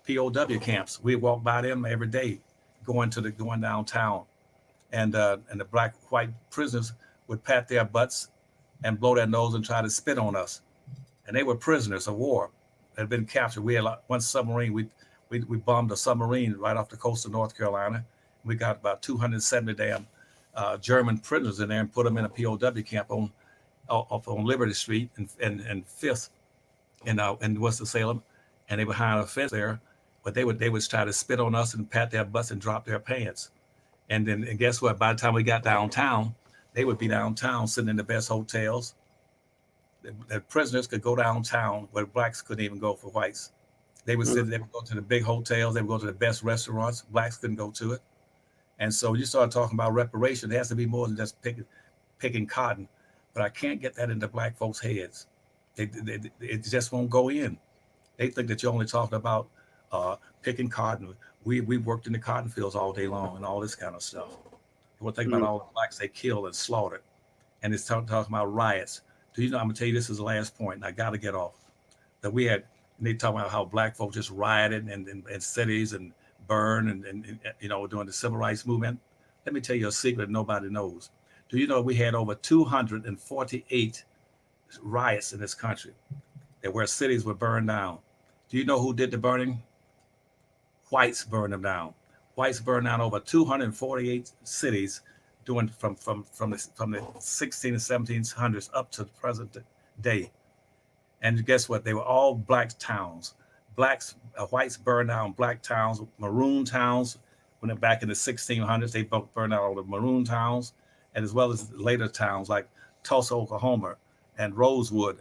POW camps. We walked by them every day, going downtown, and the white prisoners would pat their butts and blow their nose and try to spit on us. And they were prisoners of war that had been captured. We had one submarine. We bombed a submarine right off the coast of North Carolina. We got about 270 damn German prisoners in there and put them in a POW camp on Liberty Street and Fifth in Winston-Salem, and they were behind a fence there. But they would try to spit on us and pat their butts and drop their pants. And guess what? By the time we got downtown, they would be downtown sitting in the best hotels. The prisoners could go downtown where blacks couldn't even go for whites. They would sit. They would go to the big hotels. They would go to the best restaurants. Blacks couldn't go to it. And so you start talking about reparation. It has to be more than just picking cotton. But I can't get that into black folks' heads. It just won't go in. They think that you're only talking about picking cotton. We worked in the cotton fields all day long and all this kind of stuff. We'll think about all the blacks they killed and slaughtered. And it's talking about riots. Do you know, I'm going to tell you, this is the last point, and I got to get off. That we had, and they talk about how black folks just rioted in cities and burned and during the civil rights movement. Let me tell you a secret nobody knows. Do you know we had over 248 riots in this country where cities were burned down? Do you know who did the burning? Whites burned them down. Whites burned down over 248 cities from the 1600s and 1700s up to the present day. And guess what? They were all black towns. Whites burned down black towns, maroon towns. When back in the 1600s, they burned out all the maroon towns, and as well as later towns like Tulsa, Oklahoma, and Rosewood,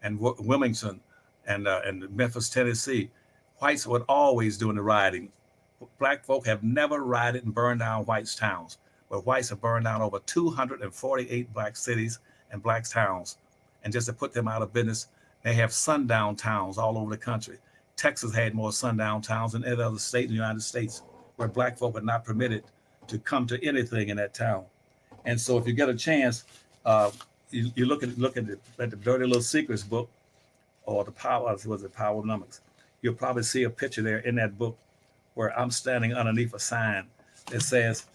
and Wilmington, and Memphis, Tennessee. Whites were always doing the rioting. Black folk have never rioted and burned down whites' towns, but whites have burned down over 248 black cities and black towns. And just to put them out of business, they have sundown towns all over the country. Texas had more sundown towns than any other state in the United States, where black folk are not permitted to come to anything in that town. And so if you get a chance, you look at the Dirty Little Secrets book, or the Powernomics. You'll probably see a picture there in that book where I'm standing underneath a sign that says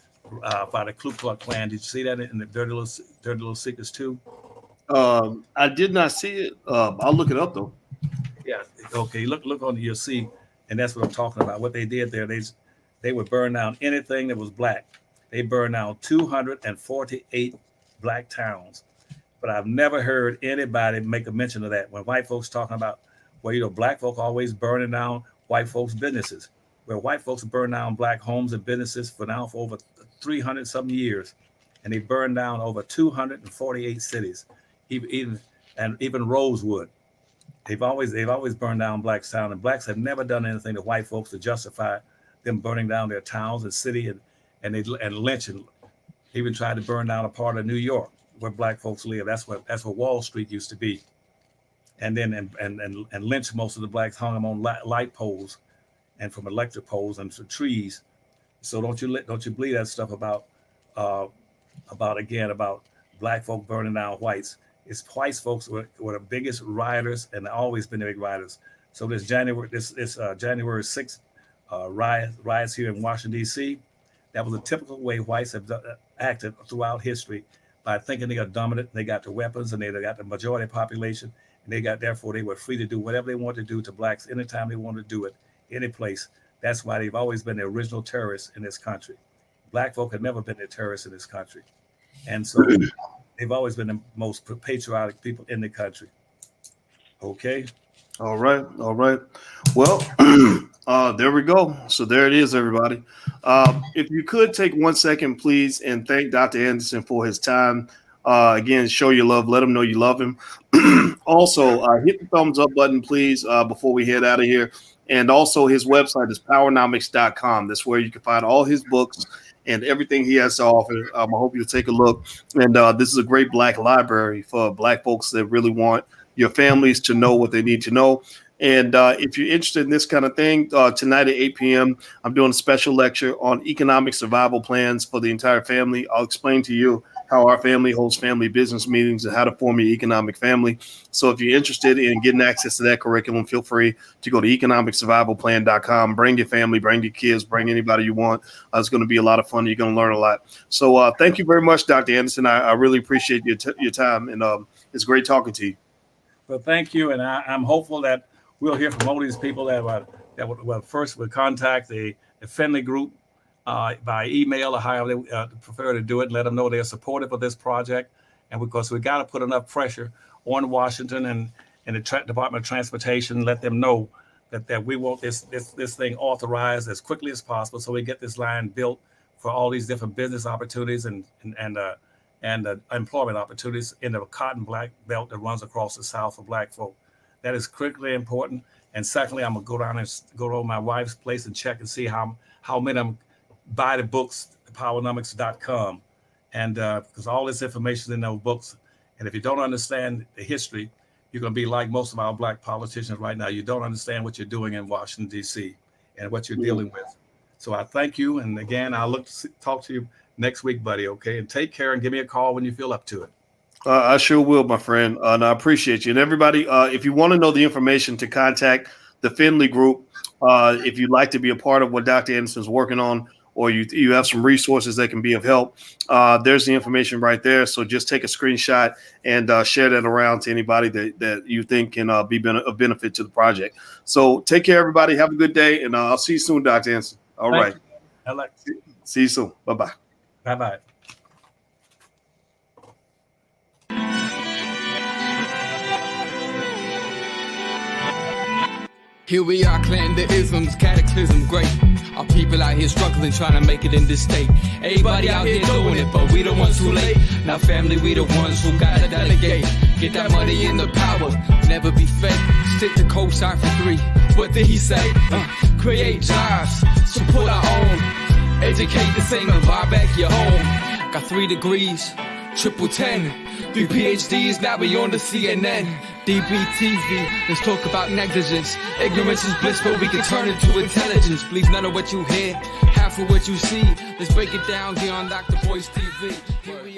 by the Ku Klux Klan. Did you see that in the Dirty Little Secrets too? I did not see it. I'll look it up though. Yeah. Okay. Look on. You'll see, and that's what I'm talking about. What they did there, they would burn down anything that was black. They burned down 248 black towns. But I've never heard anybody make a mention of that when white folks talking about, well, black folk always burning down white folks' businesses. Where white folks burn down black homes and businesses for over 300 something years, and they burned down over 248 cities, even Rosewood. They've always burned down black towns, and blacks have never done anything to white folks to justify them burning down their towns and city and lynching. Even tried to burn down a part of New York where black folks live. That's where Wall Street used to be, and then and lynch most of the blacks, hung them on light poles and from electric poles and from trees. So don't you believe that stuff about black folk burning down whites. It's white folks were the biggest rioters and always been the big rioters. So this January 6th riots here in Washington D.C. That was a typical way whites have acted throughout history, by thinking they are dominant. They got the weapons and they got the majority population, and therefore they were free to do whatever they wanted to do to blacks anytime they wanted to do it, any place. That's why they've always been the original terrorists in this country. Black folk have never been the terrorists in this country. And so they've always been the most patriotic people in the country. Okay. All right. All right. Well, there we go. So there it is, everybody. If you could take 1 second, please, and thank Dr. Anderson for his time. Again, show your love. Let him know you love him. Also, hit the thumbs up button, please, before we head out of here. And also, his website is powernomics.com. That's where you can find all his books and everything he has to offer. I hope you'll take a look. And this is a great Black library for Black folks that really want your families to know what they need to know. And if you're interested in this kind of thing, tonight at 8 p.m., I'm doing a special lecture on economic survival plans for the entire family. I'll explain to you how our family holds family business meetings and how to form your economic family. So if you're interested in getting access to that curriculum, feel free to go to economicsurvivalplan.com. Bring your family, bring your kids, bring anybody you want. It's going to be a lot of fun. You're going to learn a lot. So thank you very much, Dr. Anderson. I really appreciate your time, and it's great talking to you. Well, thank you. And I'm hopeful that we'll hear from all these people that will first contact the Finley group by email or however they prefer to do it, and let them know they're supportive of this project. And because we got to put enough pressure on Washington and the Department of Transportation, let them know that we want this thing authorized as quickly as possible, so we get this line built for all these different business opportunities and employment opportunities in the cotton black belt that runs across the South for Black folk. That is critically important. And secondly, I'm gonna go down and go to my wife's place and check and see how many of them buy the books, powernomics.com, and because all this information is in those books. And if you don't understand the history, you're gonna be like most of our Black politicians right now. You don't understand what you're doing in Washington, D.C. and what you're dealing with. So I thank you. And again, I'll look to talk to you next week, buddy. Okay. And take care and give me a call when you feel up to it. I sure will, my friend. And I appreciate you. And everybody, if you want to know the information to contact the Finley group, if you'd like to be a part of what Dr. Anderson's working on, or you have some resources that can be of help, there's the information right there. So just take a screenshot and share that around to anybody that you think can be of benefit to the project. So take care, everybody. Have a good day. And I'll see you soon, Dr. Anderson. All right. See you soon. Bye-bye. Bye-bye. Here we are, clan the isms, cataclysm, great. Our people out here struggling, trying to make it in this state. Everybody out here doing it, but we the ones too late. Now family, we the ones who gotta delegate. Get that money in the power, never be fake. Stick to cosign for 3. What did he say? Create jobs, support our own. Educate the same and buy back your home. Got 3 degrees, triple 10. 3 PhDs, now we on the CNN. DBTV, let's talk about negligence. Ignorance is bliss, but we can turn it to intelligence. Believe none of what you hear, half of what you see. Let's break it down here on Dr. Boyce TV. Here we are.